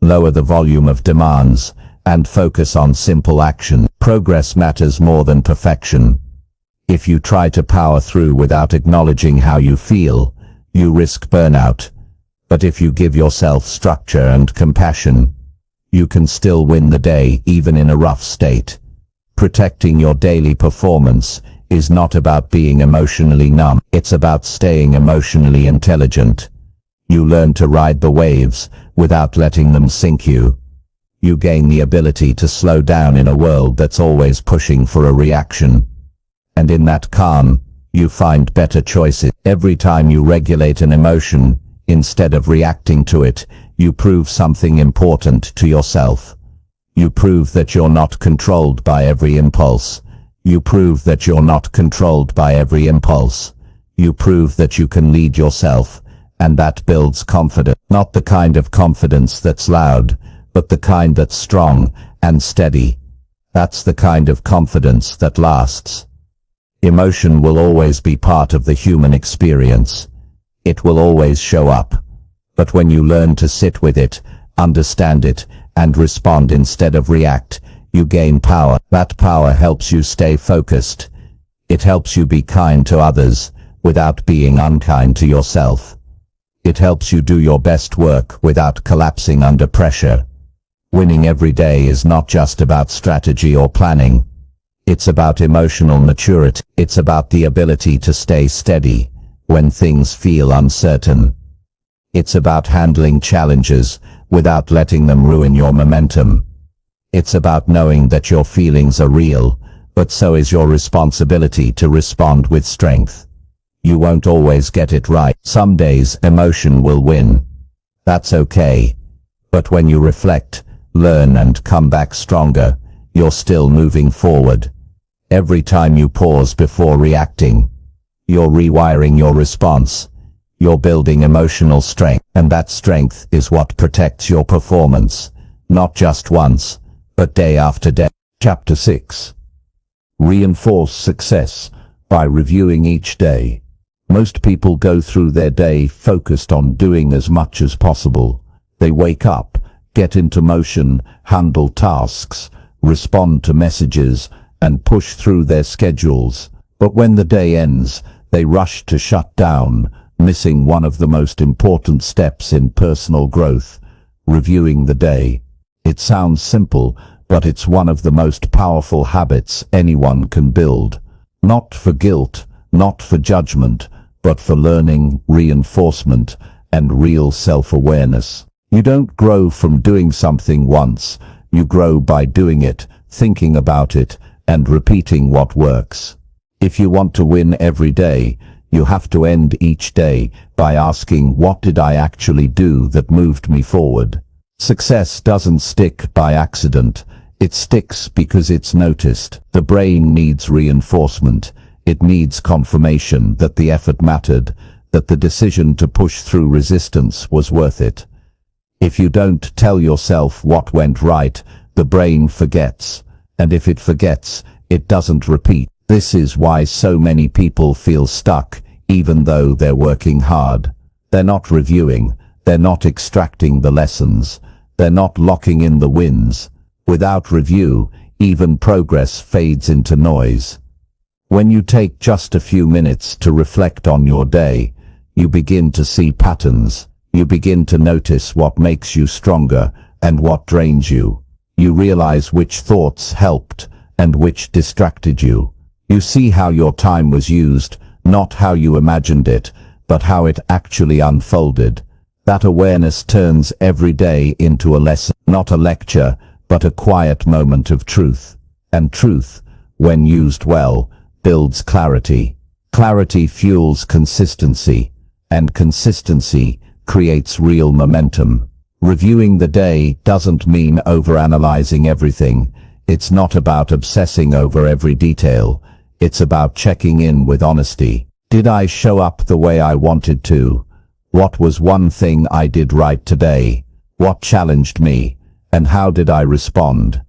lower the volume of demands, and focus on simple action. Progress matters more than perfection. If you try to power through without acknowledging how you feel, you risk burnout. But if you give yourself structure and compassion, you can still win the day even in a rough state. Protecting your daily performance is not about being emotionally numb. It's about staying emotionally intelligent. You learn to ride the waves without letting them sink you. You gain the ability to slow down in a world that's always pushing for a reaction. And in that calm, you find better choices. Every time you regulate an emotion, instead of reacting to it, you prove something important to yourself. You prove that you're not controlled by every impulse. You prove that you're not controlled by every impulse. You prove that you can lead yourself, and that builds confidence. Not the kind of confidence that's loud, but the kind that's strong and steady. That's the kind of confidence that lasts. Emotion will always be part of the human experience. It will always show up. But when you learn to sit with it, understand it, and respond instead of react, you gain power. That power helps you stay focused. It helps you be kind to others without being unkind to yourself. It helps you do your best work without collapsing under pressure. Winning every day is not just about strategy or planning. It's about emotional maturity. It's about the ability to stay steady when things feel uncertain. It's about handling challenges without letting them ruin your momentum. It's about knowing that your feelings are real, but so is your responsibility to respond with strength. You won't always get it right. Some days emotion will win. That's okay. But when you reflect, learn and come back stronger, you're still moving forward. Every time you pause before reacting, you're rewiring your response. You're building emotional strength, and that strength is what protects your performance, not just once, but day after day. Chapter 6. Reinforce success by reviewing each day. Most people go through their day focused on doing as much as possible. They wake up, get into motion, handle tasks, respond to messages, and push through their schedules. But when the day ends, they rush to shut down, missing one of the most important steps in personal growth: reviewing the day. It sounds simple, but it's one of the most powerful habits anyone can build. Not for guilt, not for judgment, but for learning, reinforcement, and real self-awareness. You don't grow from doing something once. You grow by doing it, thinking about it, and repeating what works. If you want to win every day, you have to end each day by asking, what did I actually do that moved me forward? Success doesn't stick by accident. It sticks because it's noticed. The brain needs reinforcement. It needs confirmation that the effort mattered, that the decision to push through resistance was worth it. If you don't tell yourself what went right, the brain forgets. And if it forgets, it doesn't repeat. This is why so many people feel stuck, even though they're working hard. They're not reviewing. They're not extracting the lessons. They're not locking in the wins. Without review, even progress fades into noise. When you take just a few minutes to reflect on your day, you begin to see patterns. You begin to notice what makes you stronger and what drains you. You realize which thoughts helped and which distracted you. You see how your time was used, not how you imagined it, but how it actually unfolded. That awareness turns every day into a lesson, not a lecture, but a quiet moment of truth. And truth, when used well, builds clarity. Clarity fuels consistency, and consistency creates real momentum. Reviewing the day doesn't mean overanalyzing everything. It's not about obsessing over every detail. It's about checking in with honesty. Did I show up the way I wanted to? What was one thing I did right today? What challenged me? And how did I respond?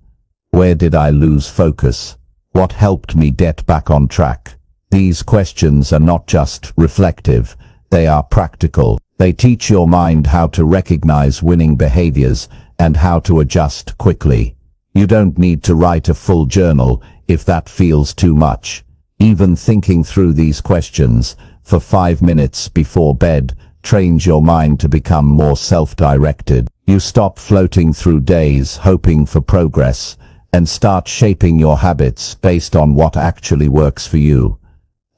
Where did I lose focus? What helped me get back on track? These questions are not just reflective. They are practical. They teach your mind how to recognize winning behaviors and how to adjust quickly. You don't need to write a full journal if that feels too much. Even thinking through these questions for 5 minutes before bed trains your mind to become more self-directed. You stop floating through days hoping for progress and start shaping your habits based on what actually works for you.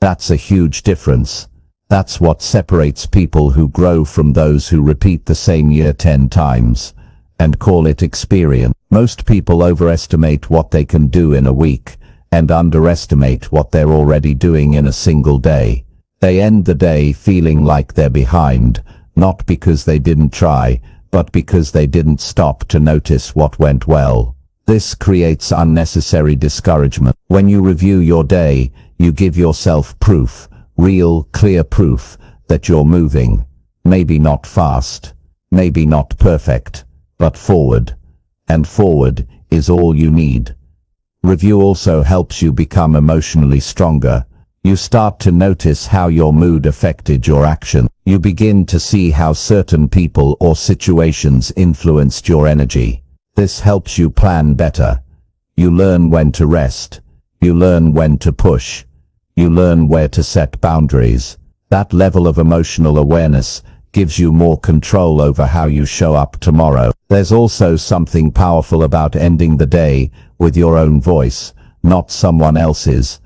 That's a huge difference. That's what separates people who grow from those who repeat the same year 10 times and call it experience. Most people overestimate what they can do in a week and underestimate what they're already doing in a single day. They end the day feeling like they're behind, not because they didn't try, but because they didn't stop to notice what went well. This creates unnecessary discouragement. When you review your day, you give yourself proof, real, clear proof that you're moving. Maybe not fast, maybe not perfect, but forward. And forward is all you need. Review also helps you become emotionally stronger. You start to notice how your mood affected your action. You begin to see how certain people or situations influenced your energy. This helps you plan better. You learn when to rest. You learn when to push. You learn where to set boundaries. That level of emotional awareness gives you more control over how you show up tomorrow. There's also something powerful about ending the day with your own voice, not someone else's.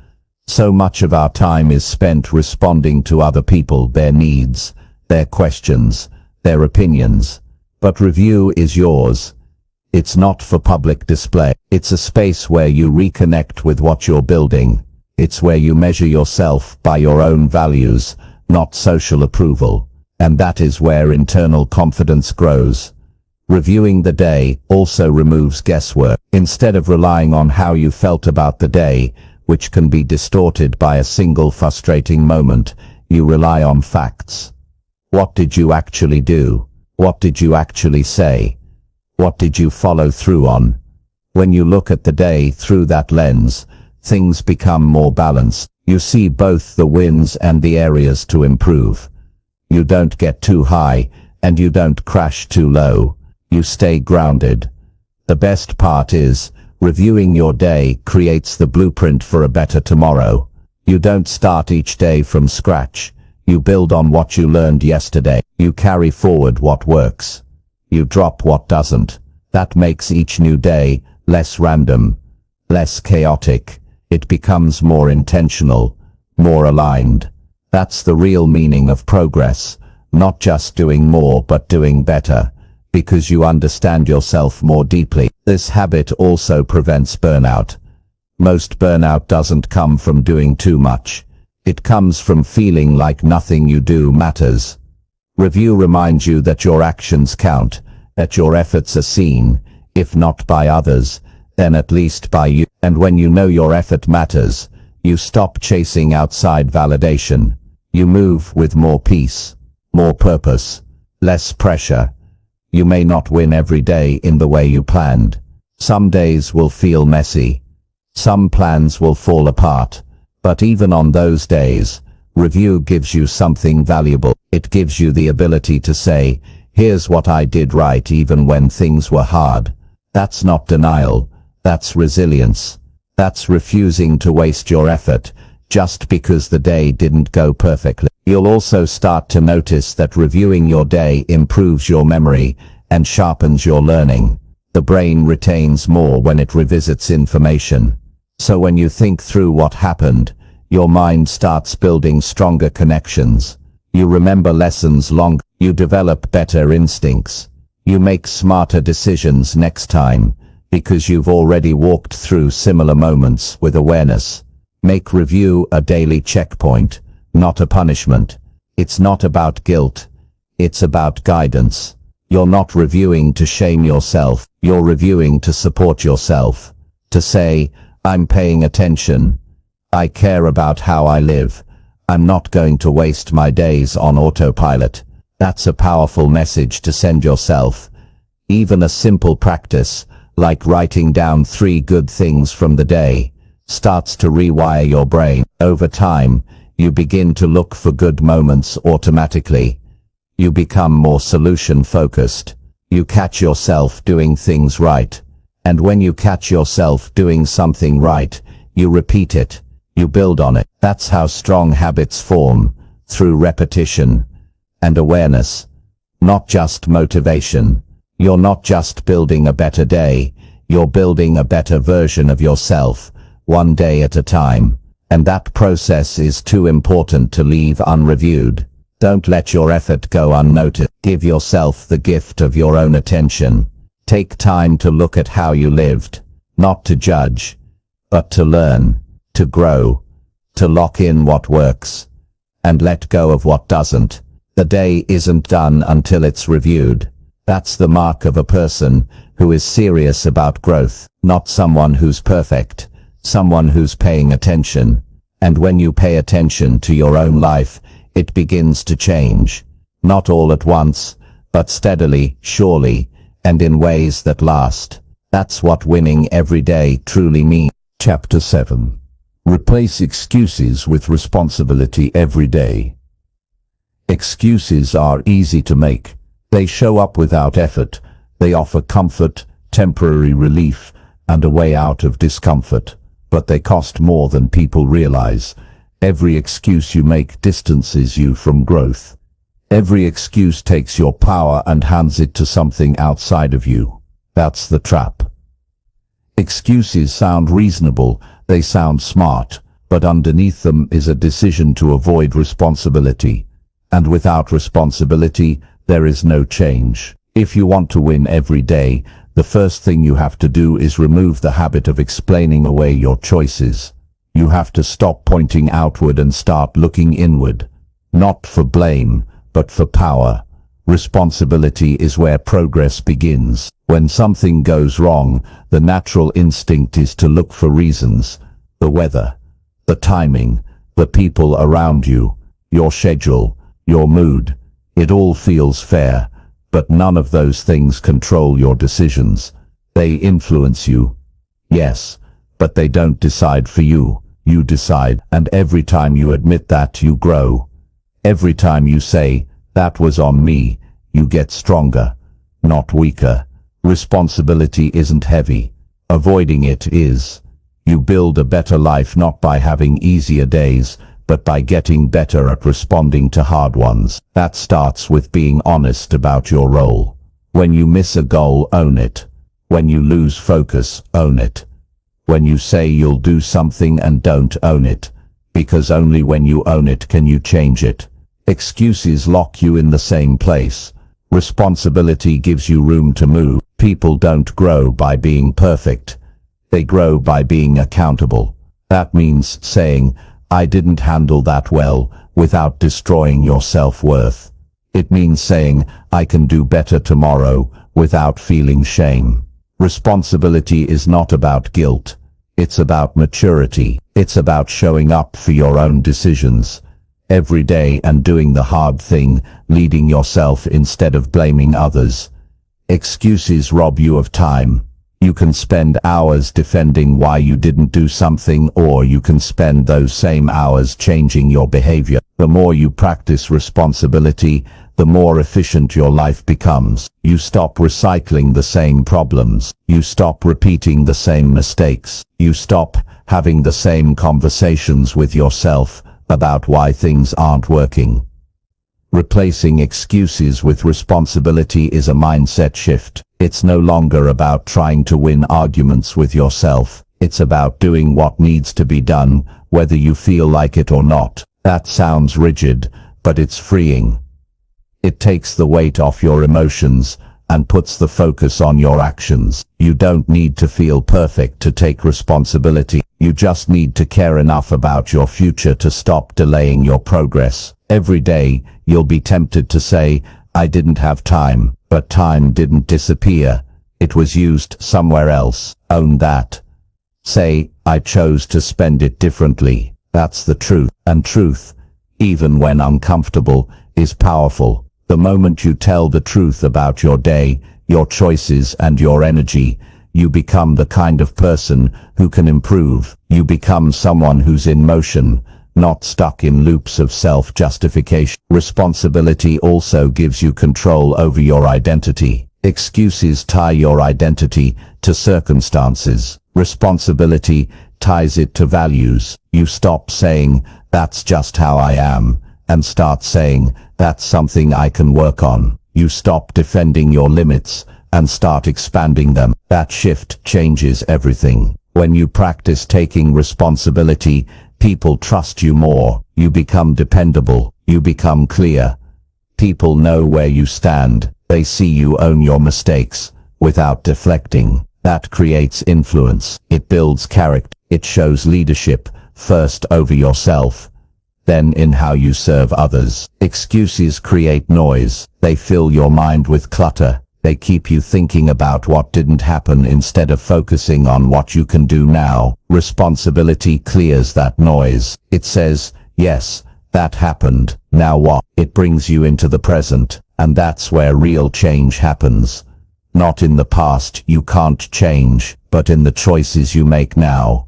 So much of our time is spent responding to other people, their needs, their questions, their opinions. But review is yours. It's not for public display. It's a space where you reconnect with what you're building. It's where you measure yourself by your own values, not social approval. And that is where internal confidence grows. Reviewing the day also removes guesswork. Instead of relying on how you felt about the day, which can be distorted by a single frustrating moment, you rely on facts. What did you actually do? What did you actually say? What did you follow through on? When you look at the day through that lens, things become more balanced. You see both the wins and the areas to improve. You don't get too high, and you don't crash too low. You stay grounded. The best part is, reviewing your day creates the blueprint for a better tomorrow. You don't start each day from scratch. You build on what you learned yesterday. You carry forward what works. You drop what doesn't. That makes each new day less random, less chaotic. It becomes more intentional, more aligned. That's the real meaning of progress. Not just doing more but doing better, because you understand yourself more deeply. This habit also prevents burnout. Most burnout doesn't come from doing too much. It comes from feeling like nothing you do matters. Review reminds you that your actions count, that your efforts are seen, if not by others, then at least by you. And when you know your effort matters, you stop chasing outside validation. You move with more peace, more purpose, less pressure. You may not win every day in the way you planned. Some days will feel messy. Some plans will fall apart. But even on those days, review gives you something valuable. It gives you the ability to say, here's what I did right even when things were hard. That's not denial. That's resilience. That's refusing to waste your effort just because the day didn't go perfectly. You'll also start to notice that reviewing your day improves your memory and sharpens your learning. The brain retains more when it revisits information. So when you think through what happened, your mind starts building stronger connections. You remember lessons longer. You develop better instincts. You make smarter decisions next time, because you've already walked through similar moments with awareness. Make review a daily checkpoint, not a punishment. It's not about guilt. It's about guidance. You're not reviewing to shame yourself. You're reviewing to support yourself. To say, I'm paying attention. I care about how I live. I'm not going to waste my days on autopilot. That's a powerful message to send yourself. Even a simple practice, like writing down 3 good things from the day, starts to rewire your brain. Over time, you begin to look for good moments automatically. You become more solution-focused. You catch yourself doing things right. And when you catch yourself doing something right, you repeat it. You build on it. That's how strong habits form, through repetition and awareness, not just motivation. You're not just building a better day, you're building a better version of yourself, one day at a time. And that process is too important to leave unreviewed. Don't let your effort go unnoticed. Give yourself the gift of your own attention. Take time to look at how you lived, not to judge, but to learn, to grow, to lock in what works, and let go of what doesn't. The day isn't done until it's reviewed. That's the mark of a person who is serious about growth, not someone who's perfect, someone who's paying attention. And when you pay attention to your own life, it begins to change. Not all at once, but steadily, surely, and in ways that last. That's what winning every day truly means. Chapter 7. Replace excuses with responsibility every day. Excuses are easy to make. They show up without effort. They offer comfort, temporary relief, and a way out of discomfort. But they cost more than people realize. Every excuse you make distances you from growth. Every excuse takes your power and hands it to something outside of you. That's the trap. Excuses sound reasonable, they sound smart, but underneath them is a decision to avoid responsibility. And without responsibility, there is no change. If you want to win every day, the first thing you have to do is remove the habit of explaining away your choices. You have to stop pointing outward and start looking inward. Not for blame, but for power. Responsibility is where progress begins. When something goes wrong, the natural instinct is to look for reasons. The weather, the timing, the people around you, your schedule, your mood. It all feels fair, but none of those things control your decisions. They influence you. Yes, but they don't decide for you. you decide, and every time you admit that, you grow. Every time you say, "That was on me," you get stronger, not weaker. Responsibility isn't heavy. Avoiding it is. You build a better life not by having easier days, but by getting better at responding to hard ones. That starts with being honest about your role. When you miss a goal, own it. When you lose focus, own it. When you say you'll do something and don't, own it. Because only when you own it can you change it. Excuses lock you in the same place. Responsibility gives you room to move. People don't grow by being perfect. They grow by being accountable. That means saying, "I didn't handle that well," without destroying your self-worth. It means saying, "I can do better tomorrow," without feeling shame. Responsibility is not about guilt. It's about maturity. It's about showing up for your own decisions every day and doing the hard thing, leading yourself instead of blaming others. Excuses rob you of time. You can spend hours defending why you didn't do something, or you can spend those same hours changing your behavior. The more you practice responsibility, the more efficient your life becomes. You stop recycling the same problems. You stop repeating the same mistakes. You stop having the same conversations with yourself about why things aren't working. Replacing excuses with responsibility is a mindset shift. It's no longer about trying to win arguments with yourself. It's about doing what needs to be done, whether you feel like it or not. That sounds rigid, but it's freeing. It takes the weight off your emotions and puts the focus on your actions. You don't need to feel perfect to take responsibility. You just need to care enough about your future to stop delaying your progress. Every day, you'll be tempted to say, "I didn't have time," but time didn't disappear. It was used somewhere else. Own that. Say, "I chose to spend it differently." That's the truth. And truth, even when uncomfortable, is powerful. The moment you tell the truth about your day, your choices and your energy, you become the kind of person who can improve. You become someone who's in motion, not stuck in loops of self-justification. Responsibility also gives you control over your identity. Excuses tie your identity to circumstances. Responsibility ties it to values. You stop saying, "That's just how I am," and start saying, "That's something I can work on." You stop defending your limits and start expanding them. That shift changes everything. When you practice taking responsibility, people trust you more. You become dependable. You become clear. People know where you stand. They see you own your mistakes without deflecting. That creates influence. It builds character. It shows leadership, first over yourself, then in how you serve others. Excuses create noise. They fill your mind with clutter. They keep you thinking about what didn't happen instead of focusing on what you can do now. Responsibility clears that noise. It says, "Yes, that happened. Now what?" It brings you into the present, and that's where real change happens. Not in the past you can't change, but in the choices you make now.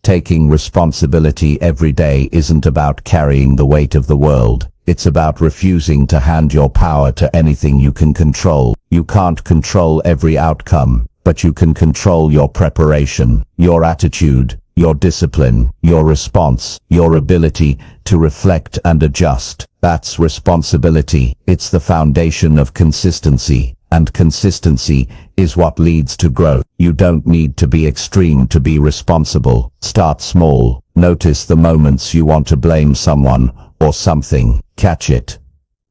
Taking responsibility every day isn't about carrying the weight of the world. It's about refusing to hand your power to anything you can control. You can't control every outcome, but you can control your preparation, your attitude, your discipline, your response, your ability to reflect and adjust. That's responsibility. It's the foundation of consistency, and consistency is what leads to growth. You don't need to be extreme to be responsible. Start small. Notice the moments you want to blame someone or something. Catch it.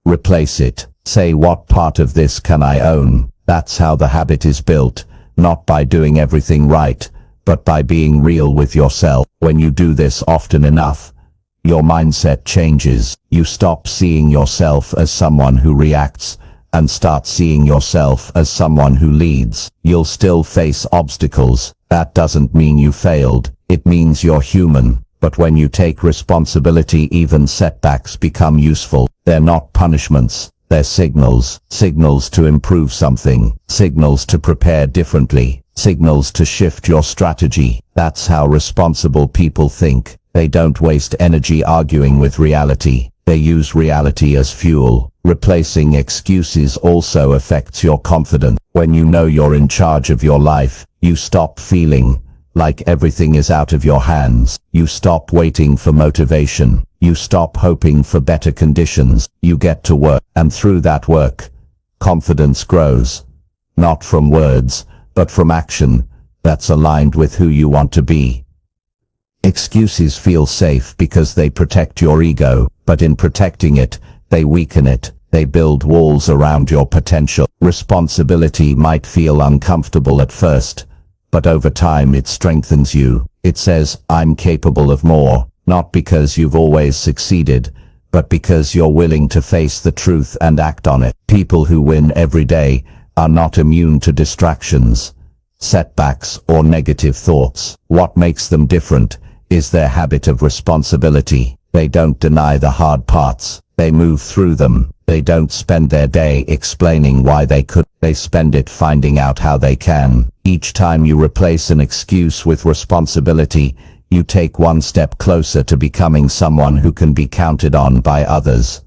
Replace it. Say, "What part of this can I own?" That's how the habit is built, not by doing everything right, but by being real with yourself. When you do this often enough, your mindset changes. You stop seeing yourself as someone who reacts and start seeing yourself as someone who leads. You'll still face obstacles. That doesn't mean you failed. It means you're human. But when you take responsibility, even setbacks become useful. They're not punishments. They're signals. Signals to improve something. Signals to prepare differently. Signals to shift your strategy. That's how responsible people think. They don't waste energy arguing with reality. They use reality as fuel. Replacing excuses also affects your confidence. When you know you're in charge of your life, you stop feeling like everything is out of your hands. You stop waiting for motivation. You stop hoping for better conditions. You get to work, and through that work, confidence grows. Not from words, but from action that's aligned with who you want to be. Excuses feel safe because they protect your ego, but in protecting it, they weaken it. They build walls around your potential. Responsibility might feel uncomfortable at first, but over time it strengthens you. It says, I'm capable of more, not because you've always succeeded, but because you're willing to face the truth and act on it. People who win every day are not immune to distractions, setbacks, or negative thoughts. What makes them different is their habit of responsibility. They don't deny the hard parts. They move through them. They don't spend their day explaining why they could. They spend it finding out how they can. Each time you replace an excuse with responsibility, you take one step closer to becoming someone who can be counted on by others.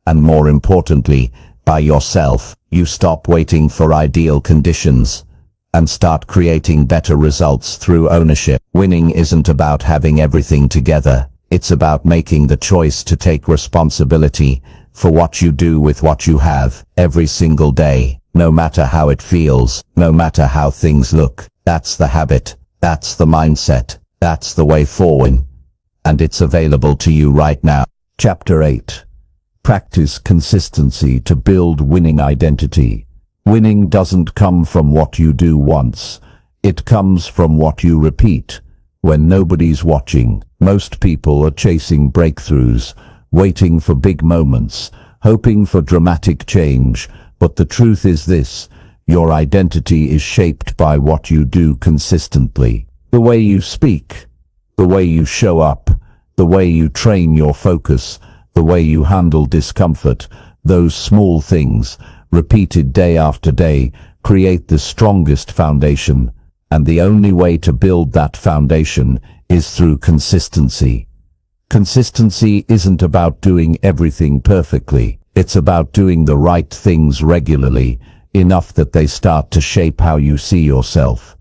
And more importantly, by yourself. You stop waiting for ideal conditions and start creating better results through ownership. Winning isn't about having everything together. It's about making the choice to take responsibility for what you do with what you have every single day, no matter how it feels, no matter how things look. That's the habit. That's the mindset. That's the way forward. And it's available to you right now. Chapter 8. Practice consistency to build winning identity. Winning doesn't come from what you do once. It comes from what you repeat. When nobody's watching, most people are chasing breakthroughs, waiting for big moments, hoping for dramatic change. But the truth is this: your identity is shaped by what you do consistently. The way you speak, the way you show up, the way you train your focus, the way you handle discomfort. Those small things, repeated day after day, create the strongest foundation. And the only way to build that foundation is through consistency. Consistency isn't about doing everything perfectly. It's about doing the right things regularly, enough that they start to shape how you see yourself.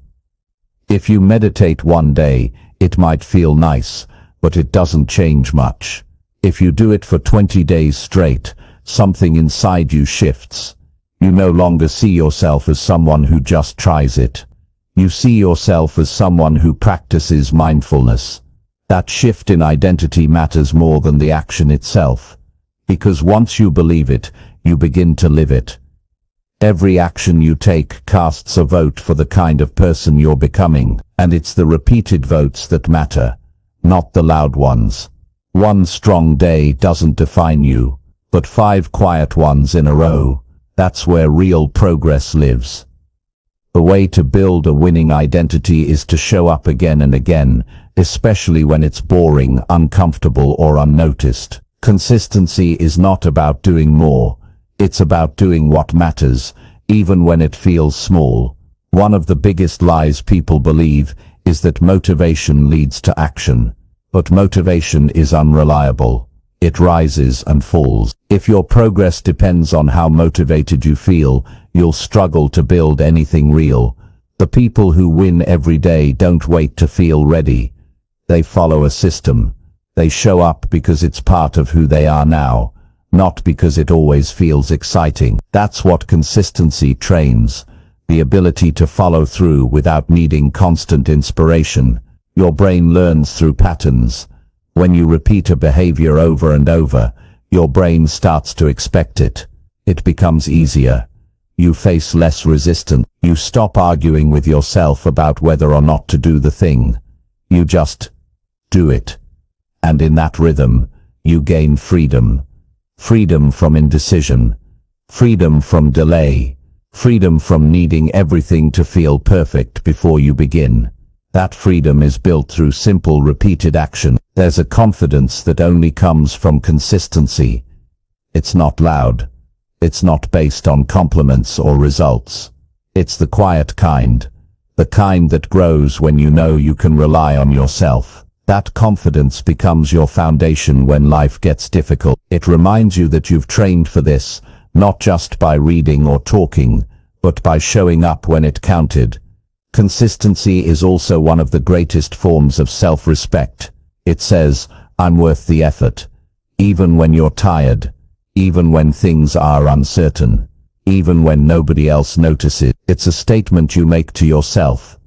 If you meditate one day, it might feel nice, but it doesn't change much. If you do it for 20 days straight, something inside you shifts. You no longer see yourself as someone who just tries it. You see yourself as someone who practices mindfulness. That shift in identity matters more than the action itself, because once you believe it, you begin to live it. Every action you take casts a vote for the kind of person you're becoming, and it's the repeated votes that matter, not the loud ones. One strong day doesn't define you, but 5 quiet ones in a row. That's where real progress lives. The way to build a winning identity is to show up again and again, especially when it's boring, uncomfortable, or unnoticed. Consistency is not about doing more. It's about doing what matters, even when it feels small. One of the biggest lies people believe is that motivation leads to action. But motivation is unreliable. It rises and falls. If your progress depends on how motivated you feel, you'll struggle to build anything real. The people who win every day don't wait to feel ready. They follow a system. They show up because it's part of who they are now, not because it always feels exciting. That's what consistency trains, the ability to follow through without needing constant inspiration. Your brain learns through patterns. When you repeat a behavior over and over, your brain starts to expect it. It becomes easier. You face less resistance. You stop arguing with yourself about whether or not to do the thing. You just do it. And in that rhythm, you gain freedom. Freedom from indecision. Freedom from delay. Freedom from needing everything to feel perfect before you begin. That freedom is built through simple repeated action. There's a confidence that only comes from consistency. It's not loud. It's not based on compliments or results. It's the quiet kind. The kind that grows when you know you can rely on yourself. That confidence becomes your foundation when life gets difficult. It reminds you that you've trained for this, not just by reading or talking, but by showing up when it counted. Consistency is also one of the greatest forms of self-respect. It says, I'm worth the effort. Even when you're tired, even when things are uncertain, even when nobody else notices. It's a statement you make to yourself.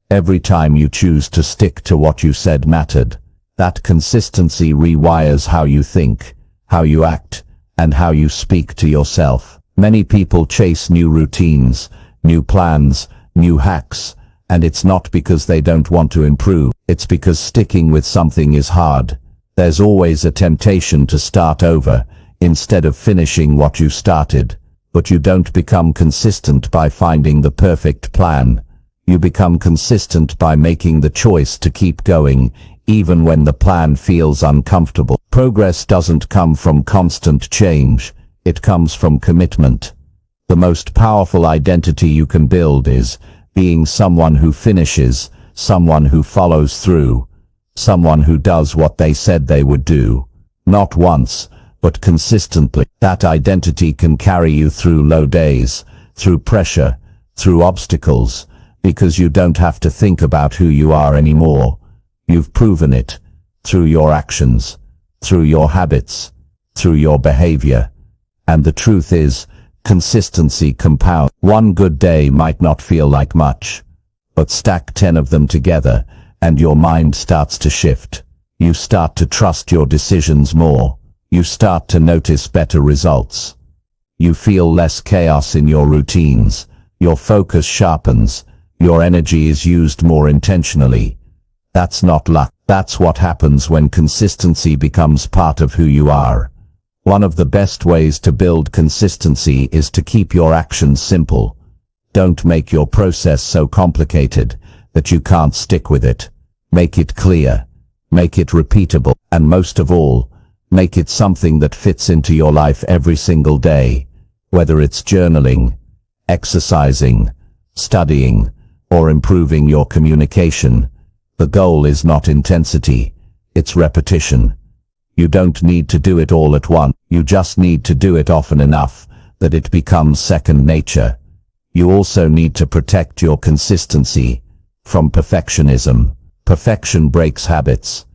Every time you choose to stick to what you said mattered. That consistency rewires how you think, how you act, and how you speak to yourself. Many people chase new routines, new plans, new hacks, and it's not because they don't want to improve. It's because sticking with something is hard. There's always a temptation to start over, instead of finishing what you started. But you don't become consistent by finding the perfect plan. You become consistent by making the choice to keep going, even when the plan feels uncomfortable. Progress doesn't come from constant change. It comes from commitment. The most powerful identity you can build is being someone who finishes, someone who follows through, someone who does what they said they would do. Not once, but consistently. That identity can carry you through low days, through pressure, through obstacles, because you don't have to think about who you are anymore. You've proven it, through your actions, through your habits, through your behavior. And the truth is, consistency compounds. One good day might not feel like much, but stack 10 of them together, and your mind starts to shift. You start to trust your decisions more. You start to notice better results. You feel less chaos in your routines. Your focus sharpens. Your energy is used more intentionally. That's not luck. That's what happens when consistency becomes part of who you are. One of the best ways to build consistency is to keep your actions simple. Don't make your process so complicated that you can't stick with it. Make it clear. Make it repeatable. And most of all, make it something that fits into your life every single day. Whether it's journaling, exercising, studying, or improving your communication, the goal is not intensity, it's repetition. You don't need to do it all at once. You just need to do it often enough that it becomes second nature. You also need to protect your consistency from perfectionism. Perfection breaks habits.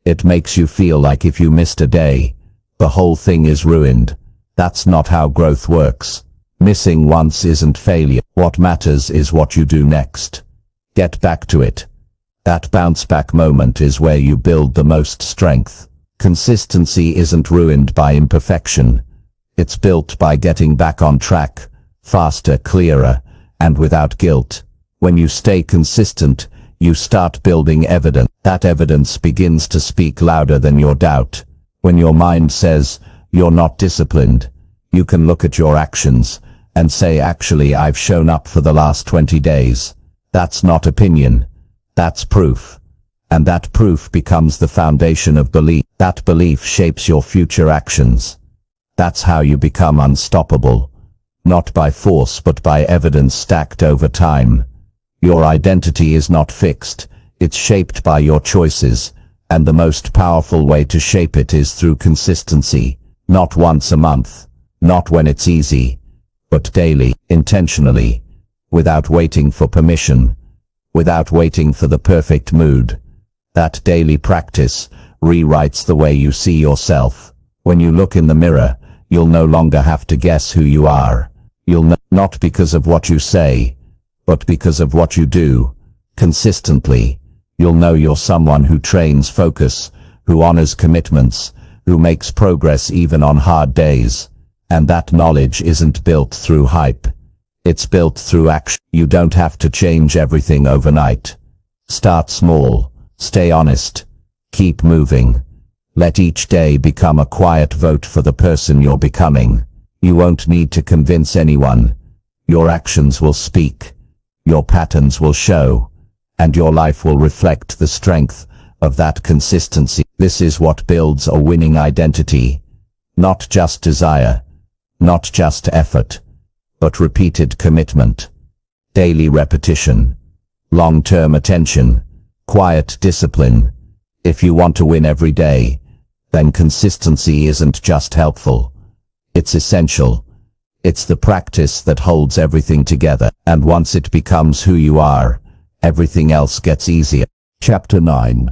It makes you feel like if you missed a day, the whole thing is ruined. That's not how growth works. Missing once isn't failure. What matters is what you do next. Get back to it. That bounce back moment is where you build the most strength. Consistency isn't ruined by imperfection. It's built by getting back on track, faster, clearer, and without guilt. When you stay consistent, you start building evidence. That evidence begins to speak louder than your doubt. When your mind says, you're not disciplined, you can look at your actions and say, actually, I've shown up for the last 20 days. That's not opinion. That's proof. And that proof becomes the foundation of belief. That belief shapes your future actions. That's how you become unstoppable. Not by force, but by evidence stacked over time. Your identity is not fixed. It's shaped by your choices. And the most powerful way to shape it is through consistency. Not once a month. Not when it's easy. But daily, intentionally. Without waiting for permission. Without waiting for the perfect mood. That daily practice rewrites the way you see yourself. When you look in the mirror, you'll no longer have to guess who you are. You'll know, not because of what you say, but because of what you do. Consistently, you'll know you're someone who trains focus, who honors commitments, who makes progress even on hard days. And that knowledge isn't built through hype. It's built through action. You don't have to change everything overnight. Start small. Stay honest. Keep moving. Let each day become a quiet vote for the person you're becoming. You won't need to convince anyone. Your actions will speak. Your patterns will show. And your life will reflect the strength of that consistency. This is what builds a winning identity. Not just desire. Not just effort. But repeated commitment. Daily repetition. Long-term attention. Quiet discipline. If you want to win every day, then consistency isn't just helpful. It's essential. It's the practice that holds everything together, and once it becomes who you are, everything else gets easier. Chapter 9.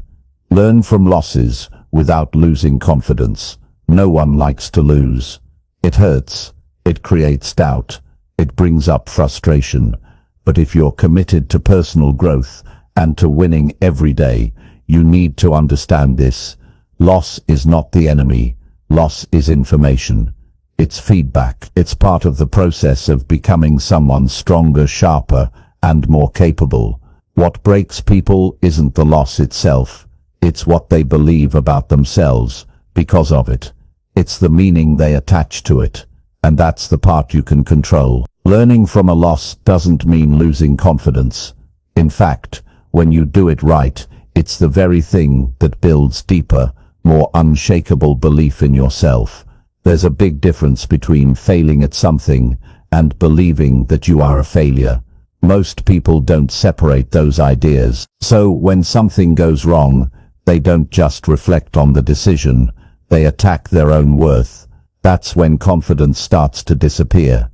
Learn from losses without losing confidence. No one likes to lose. It hurts. It creates doubt. It brings up frustration. But if you're committed to personal growth and to winning every day, you need to understand this. Loss is not the enemy. Loss is information. It's feedback. It's part of the process of becoming someone stronger, sharper, and more capable. What breaks people isn't the loss itself. It's what they believe about themselves because of it. It's the meaning they attach to it. And that's the part you can control. Learning from a loss doesn't mean losing confidence. In fact, when you do it right, it's the very thing that builds deeper, more unshakable belief in yourself. There's a big difference between failing at something and believing that you are a failure. Most people don't separate those ideas. So when something goes wrong, they don't just reflect on the decision, they attack their own worth. That's when confidence starts to disappear.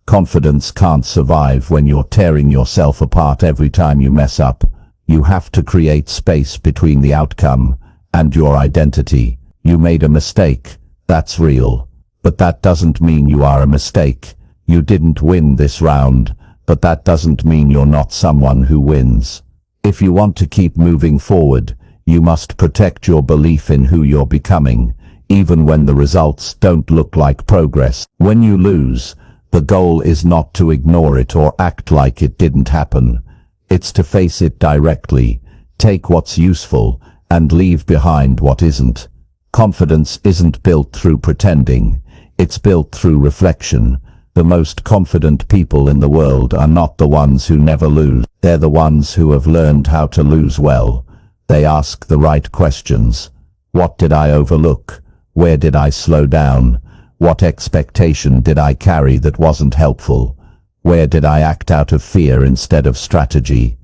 Confidence can't survive when you're tearing yourself apart every time you mess up. You have to create space between the outcome and your identity. You made a mistake. That's real. But that doesn't mean you are a mistake. You didn't win this round, but that doesn't mean you're not someone who wins. If you want to keep moving forward, you must protect your belief in who you're becoming, even when the results don't look like progress. When you lose, the goal is not to ignore it or act like it didn't happen. It's to face it directly, take what's useful, and leave behind what isn't. Confidence isn't built through pretending. It's built through reflection. The most confident people in the world are not the ones who never lose. They're the ones who have learned how to lose well. They ask the right questions. What did I overlook? Where did I slow down? What expectation did I carry that wasn't helpful? Where did I act out of fear instead of strategy?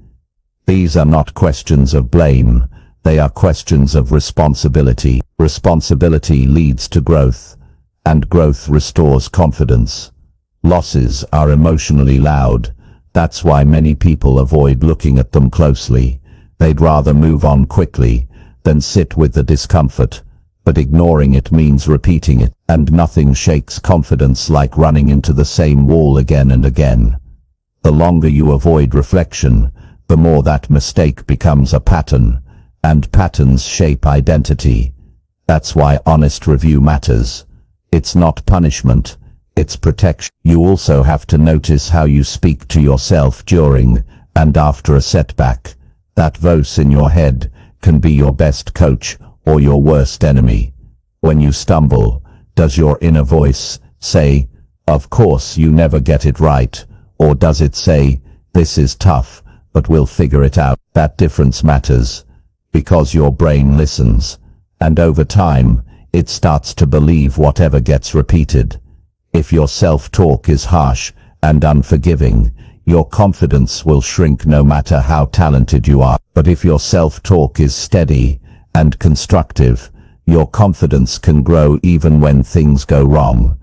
These are not questions of blame. They are questions of responsibility. Responsibility leads to growth, and growth restores confidence. Losses are emotionally loud. That's why many people avoid looking at them closely. They'd rather move on quickly than sit with the discomfort. But ignoring it means repeating it, and nothing shakes confidence like running into the same wall again and again. The longer you avoid reflection, the more that mistake becomes a pattern, and patterns shape identity. That's why honest review matters. It's not punishment, it's protection. You also have to notice how you speak to yourself during and after a setback. That voice in your head can be your best coach or your worst enemy. When you stumble, does your inner voice say, "Of course you never get it right," or does it say, "This is tough, but we'll figure it out"? That difference matters, because your brain listens, and over time, it starts to believe whatever gets repeated. If your self-talk is harsh and unforgiving, your confidence will shrink no matter how talented you are. But if your self-talk is steady and constructive, your confidence can grow even when things go wrong.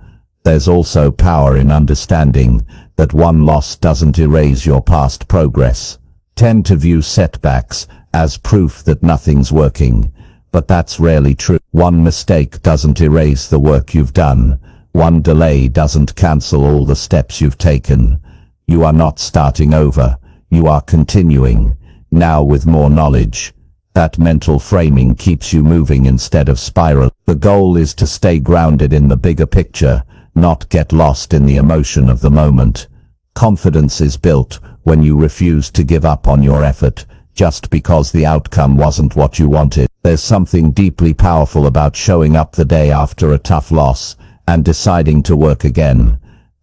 There's also power in understanding that one loss doesn't erase your past progress. Tend to view setbacks as proof that nothing's working, but that's rarely true. One mistake doesn't erase the work you've done. One delay doesn't cancel all the steps you've taken. You are not starting over. You are continuing, now with more knowledge. That mental framing keeps you moving instead of spiraling. The goal is to stay grounded in the bigger picture, not get lost in the emotion of the moment. Confidence is built when you refuse to give up on your effort just because the outcome wasn't what you wanted. There's something deeply powerful about showing up the day after a tough loss and deciding to work again.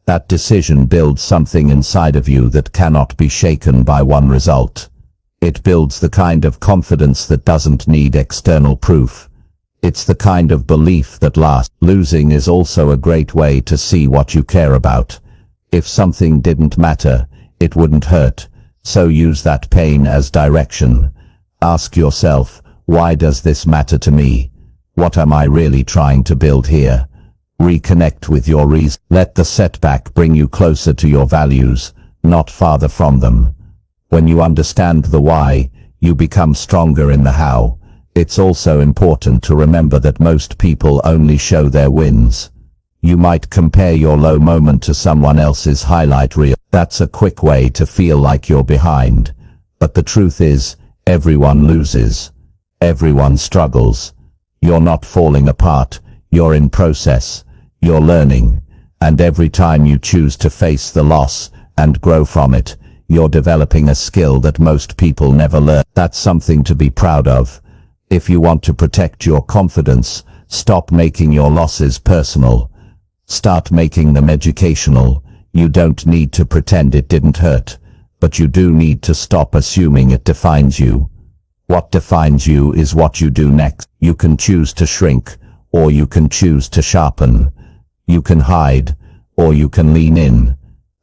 That decision builds something inside of you that cannot be shaken by one result. It builds the kind of confidence that doesn't need external proof. It's the kind of belief that lasts. Losing is also a great way to see what you care about. If something didn't matter, it wouldn't hurt. So use that pain as direction. Ask yourself, Why does this matter to me? What am I really trying to build here? Reconnect with your reason. Let the setback bring you closer to your values, not farther from them. When you understand the why, you become stronger in the how. It's also important to remember that most people only show their wins. You might compare your low moment to someone else's highlight reel. That's a quick way to feel like you're behind. But the truth is, everyone loses. Everyone struggles. You're not falling apart. You're in process. You're learning. And every time you choose to face the loss and grow from it, you're developing a skill that most people never learn. That's something to be proud of. If you want to protect your confidence, stop making your losses personal. Start making them educational. You don't need to pretend it didn't hurt, but you do need to stop assuming it defines you. What defines you is what you do next. You can choose to shrink, or you can choose to sharpen. You can hide, or you can lean in.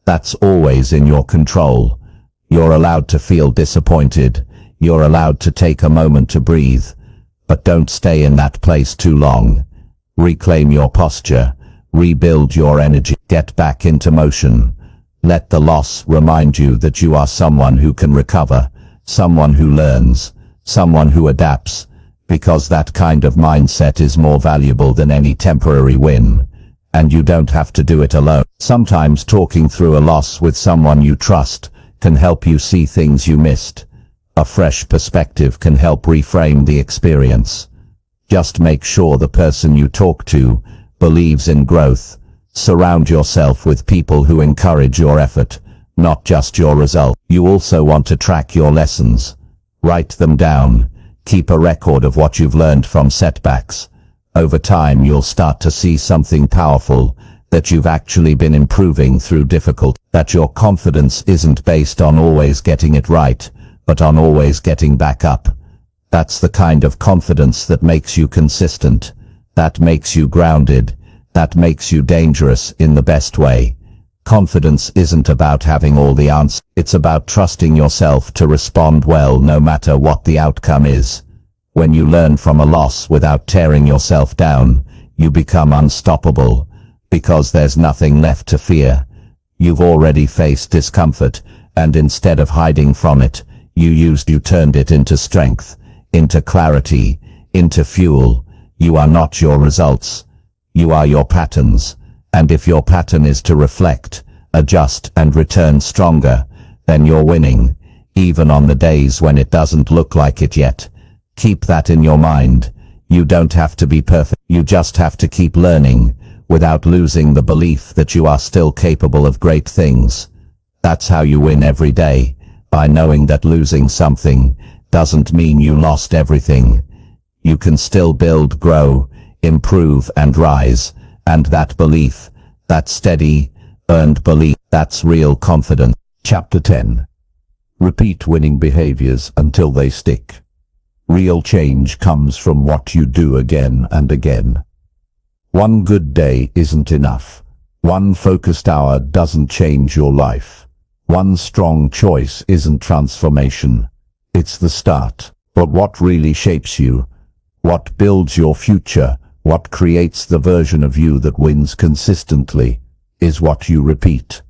That's always in your control. You're allowed to feel disappointed. You're allowed to take a moment to breathe. But don't stay in that place too long. Reclaim your posture. Rebuild your energy. Get back into motion. Let the loss remind you that you are someone who can recover, someone who learns, someone who adapts, because that kind of mindset is more valuable than any temporary win. And you don't have to do it alone. Sometimes talking through a loss with someone you trust can help you see things you missed. A fresh perspective can help reframe the experience. Just make sure the person you talk to believes in growth. Surround yourself with people who encourage your effort, not just your result. You also want to track your lessons. Write them down. Keep a record of what you've learned from setbacks. Over time, you'll start to see something powerful, that you've actually been improving through difficulty, that your confidence isn't based on always getting it right, but on always getting back up. That's the kind of confidence that makes you consistent, that makes you grounded, that makes you dangerous in the best way. Confidence isn't about having all the answers. It's about trusting yourself to respond well no matter what the outcome is. When you learn from a loss without tearing yourself down, you become unstoppable, because there's nothing left to fear. You've already faced discomfort, and instead of hiding from it, you turned it into strength, into clarity, into fuel. You are not your results. You are your patterns. And if your pattern is to reflect, adjust, and return stronger, then you're winning, even on the days when it doesn't look like it yet. Keep that in your mind. You don't have to be perfect. You just have to keep learning, without losing the belief that you are still capable of great things. That's how you win every day, by knowing that losing something doesn't mean you lost everything. You can still build, grow, improve, and rise. And that belief, that steady, earned belief, that's real confidence. Chapter 10. Repeat winning behaviors until they stick. Real change comes from what you do again and again. One good day isn't enough. One focused hour doesn't change your life. One strong choice isn't transformation. It's the start. But what really shapes you, what builds your future, what creates the version of you that wins consistently, is what you repeat.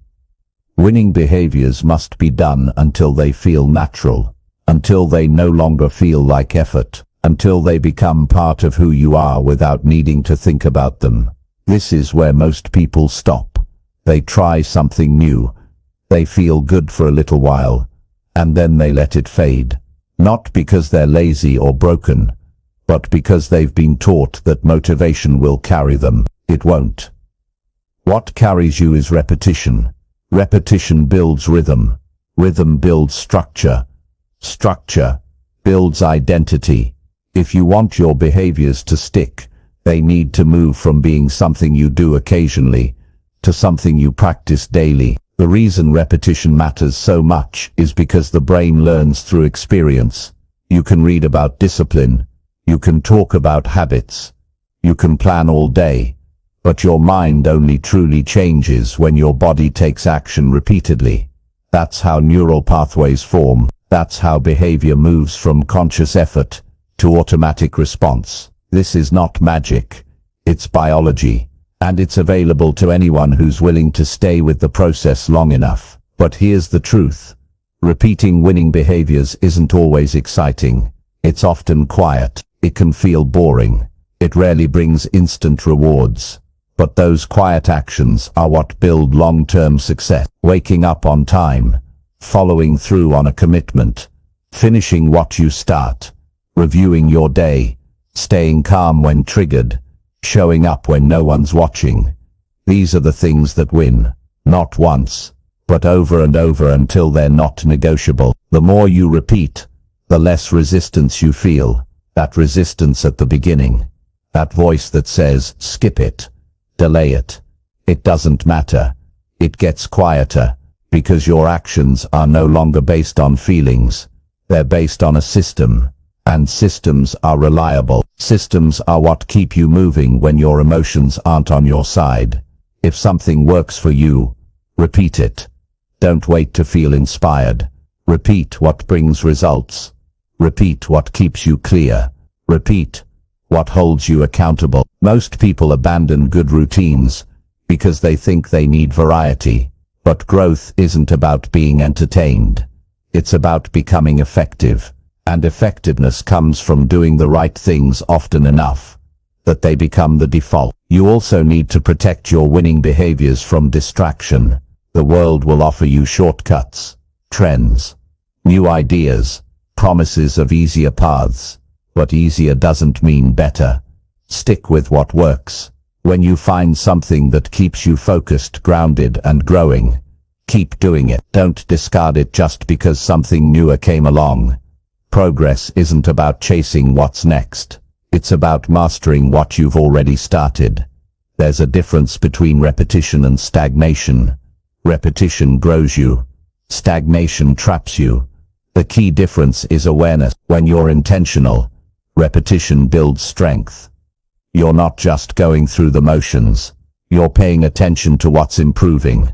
Winning behaviors must be done until they feel natural, until they no longer feel like effort, until they become part of who you are without needing to think about them. This is where most people stop. They try something new. They feel good for a little while, and then they let it fade. Not because they're lazy or broken, but because they've been taught that motivation will carry them. It won't. What carries you is repetition. Repetition builds rhythm. Rhythm builds structure. Structure builds identity. If you want your behaviors to stick, they need to move from being something you do occasionally to something you practice daily. The reason repetition matters so much is because the brain learns through experience. You can read about discipline. You can talk about habits. You can plan all day. But your mind only truly changes when your body takes action repeatedly. That's how neural pathways form. That's how behavior moves from conscious effort to automatic response. This is not magic. It's biology, and it's available to anyone who's willing to stay with the process long enough. But here's the truth. Repeating winning behaviors isn't always exciting. It's often quiet. It can feel boring. It rarely brings instant rewards. But those quiet actions are what build long-term success. Waking up on time, following through on a commitment, finishing what you start, reviewing your day, staying calm when triggered, showing up when no one's watching. These are the things that win, not once, but over and over until they're not negotiable. The more you repeat, the less resistance you feel. That resistance at the beginning, that voice that says, skip it, delay it, it doesn't matter, it gets quieter, because your actions are no longer based on feelings. They're based on a system, and systems are reliable. Systems are what keep you moving when your emotions aren't on your side. If something works for you, repeat it. Don't wait to feel inspired. Repeat what brings results. Repeat what keeps you clear. Repeat what holds you accountable. Most people abandon good routines because they think they need variety. But growth isn't about being entertained. It's about becoming effective. And effectiveness comes from doing the right things often enough that they become the default. You also need to protect your winning behaviors from distraction. The world will offer you shortcuts, trends, new ideas, promises of easier paths. But easier doesn't mean better. Stick with what works. When you find something that keeps you focused, grounded, and growing, keep doing it. Don't discard it just because something newer came along. Progress isn't about chasing what's next. It's about mastering what you've already started. There's a difference between repetition and stagnation. Repetition grows you. Stagnation traps you. The key difference is awareness. When you're intentional, repetition builds strength. You're not just going through the motions. You're paying attention to what's improving.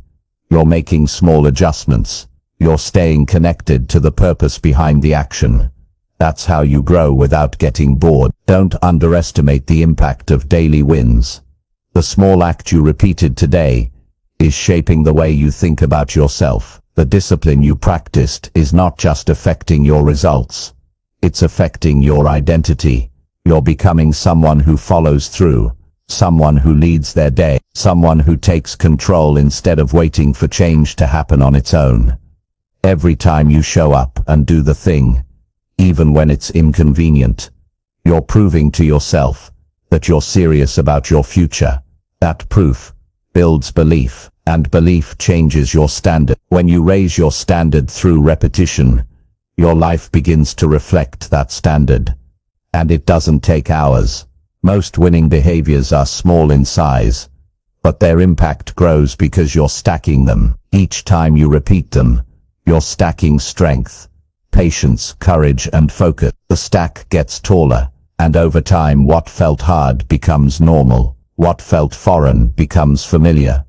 You're making small adjustments. You're staying connected to the purpose behind the action. That's how you grow without getting bored. Don't underestimate the impact of daily wins. The small act you repeated today is shaping the way you think about yourself. The discipline you practiced is not just affecting your results. It's affecting your identity. You're becoming someone who follows through, someone who leads their day, someone who takes control instead of waiting for change to happen on its own. Every time you show up and do the thing, even when it's inconvenient, you're proving to yourself that you're serious about your future. That proof builds belief, and belief changes your standard. When you raise your standard through repetition, your life begins to reflect that standard. And it doesn't take hours. Most winning behaviors are small in size, but their impact grows because you're stacking them. Each time you repeat them, you're stacking strength, patience, courage, and focus. The stack gets taller, and over time what felt hard becomes normal. What felt foreign becomes familiar.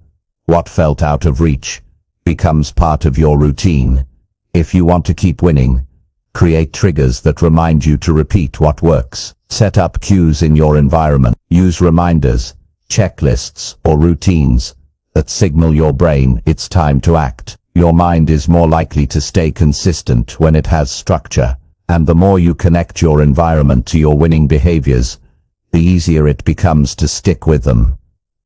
What felt out of reach becomes part of your routine. If you want to keep winning, create triggers that remind you to repeat what works. Set up cues in your environment. Use reminders, checklists, or routines that signal your brain it's time to act. Your mind is more likely to stay consistent when it has structure, and the more you connect your environment to your winning behaviors, the easier it becomes to stick with them.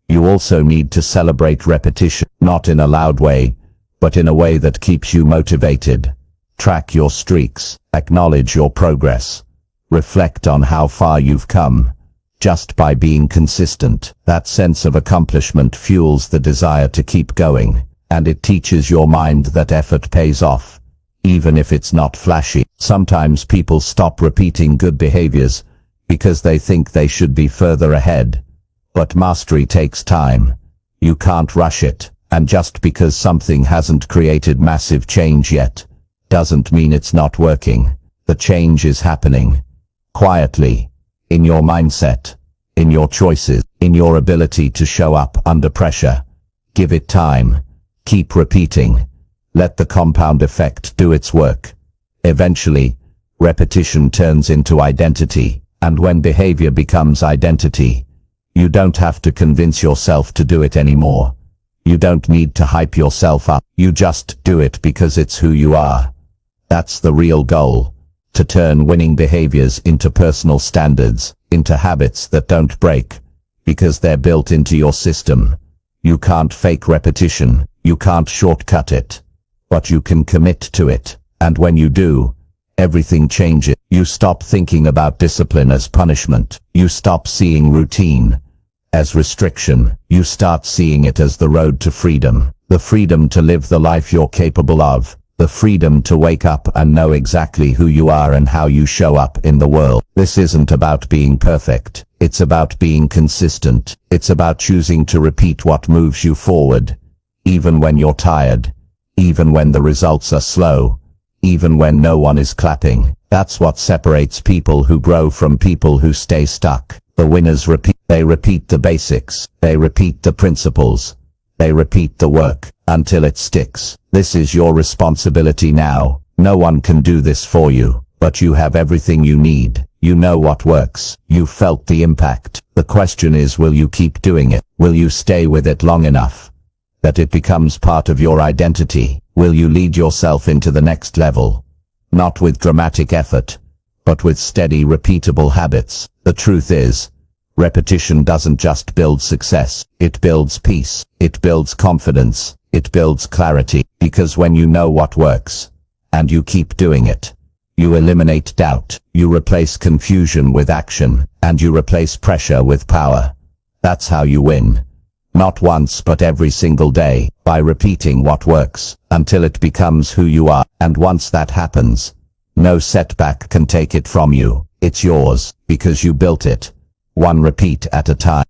You also need to celebrate repetition, not in a loud way, but in a way that keeps you motivated. Track your streaks, acknowledge your progress, reflect on how far you've come. Just by being consistent, that sense of accomplishment fuels the desire to keep going, and it teaches your mind that effort pays off, even if it's not flashy. Sometimes people stop repeating good behaviors because they think they should be further ahead. But mastery takes time. You can't rush it, and just because something hasn't created massive change yet, doesn't mean it's not working. The change is happening, quietly, in your mindset, in your choices, in your ability to show up under pressure. Give it time. Keep repeating. Let the compound effect do its work. Eventually, Repetition turns into identity, and when behavior becomes identity, you don't have to convince yourself to do it anymore. You don't need to hype yourself up. You just do it because it's who you are. That's the real goal. To turn winning behaviors into personal standards, into habits that don't break, because they're built into your system. You can't fake repetition, you can't shortcut it, but you can commit to it, and when you do, everything changes. You stop thinking about discipline as punishment, you stop seeing routine as restriction, you start seeing it as the road to freedom, the freedom to live the life you're capable of. The freedom to wake up and know exactly who you are and how you show up in the world. This isn't about being perfect. It's about being consistent. It's about choosing to repeat what moves you forward, even when you're tired, even when the results are slow, even when no one is clapping. That's what separates people who grow from people who stay stuck. The winners repeat. They repeat the basics. They repeat the principles. They repeat the work until it sticks. This is your responsibility now. No one can do this for you, but you have everything you need. You know what works. You felt the impact. The question is, will you keep doing it? Will you stay with it long enough that it becomes part of your identity? Will you lead yourself into the next level? Not with dramatic effort, but with steady, repeatable habits. The truth is, repetition doesn't just build success, it builds peace, it builds confidence, it builds clarity, because when you know what works, and you keep doing it, you eliminate doubt, you replace confusion with action, and you replace pressure with power. That's how you win. Not once but every single day, by repeating what works, until it becomes who you are, and once that happens, no setback can take it from you. It's yours, because you built it. One repeat at a time.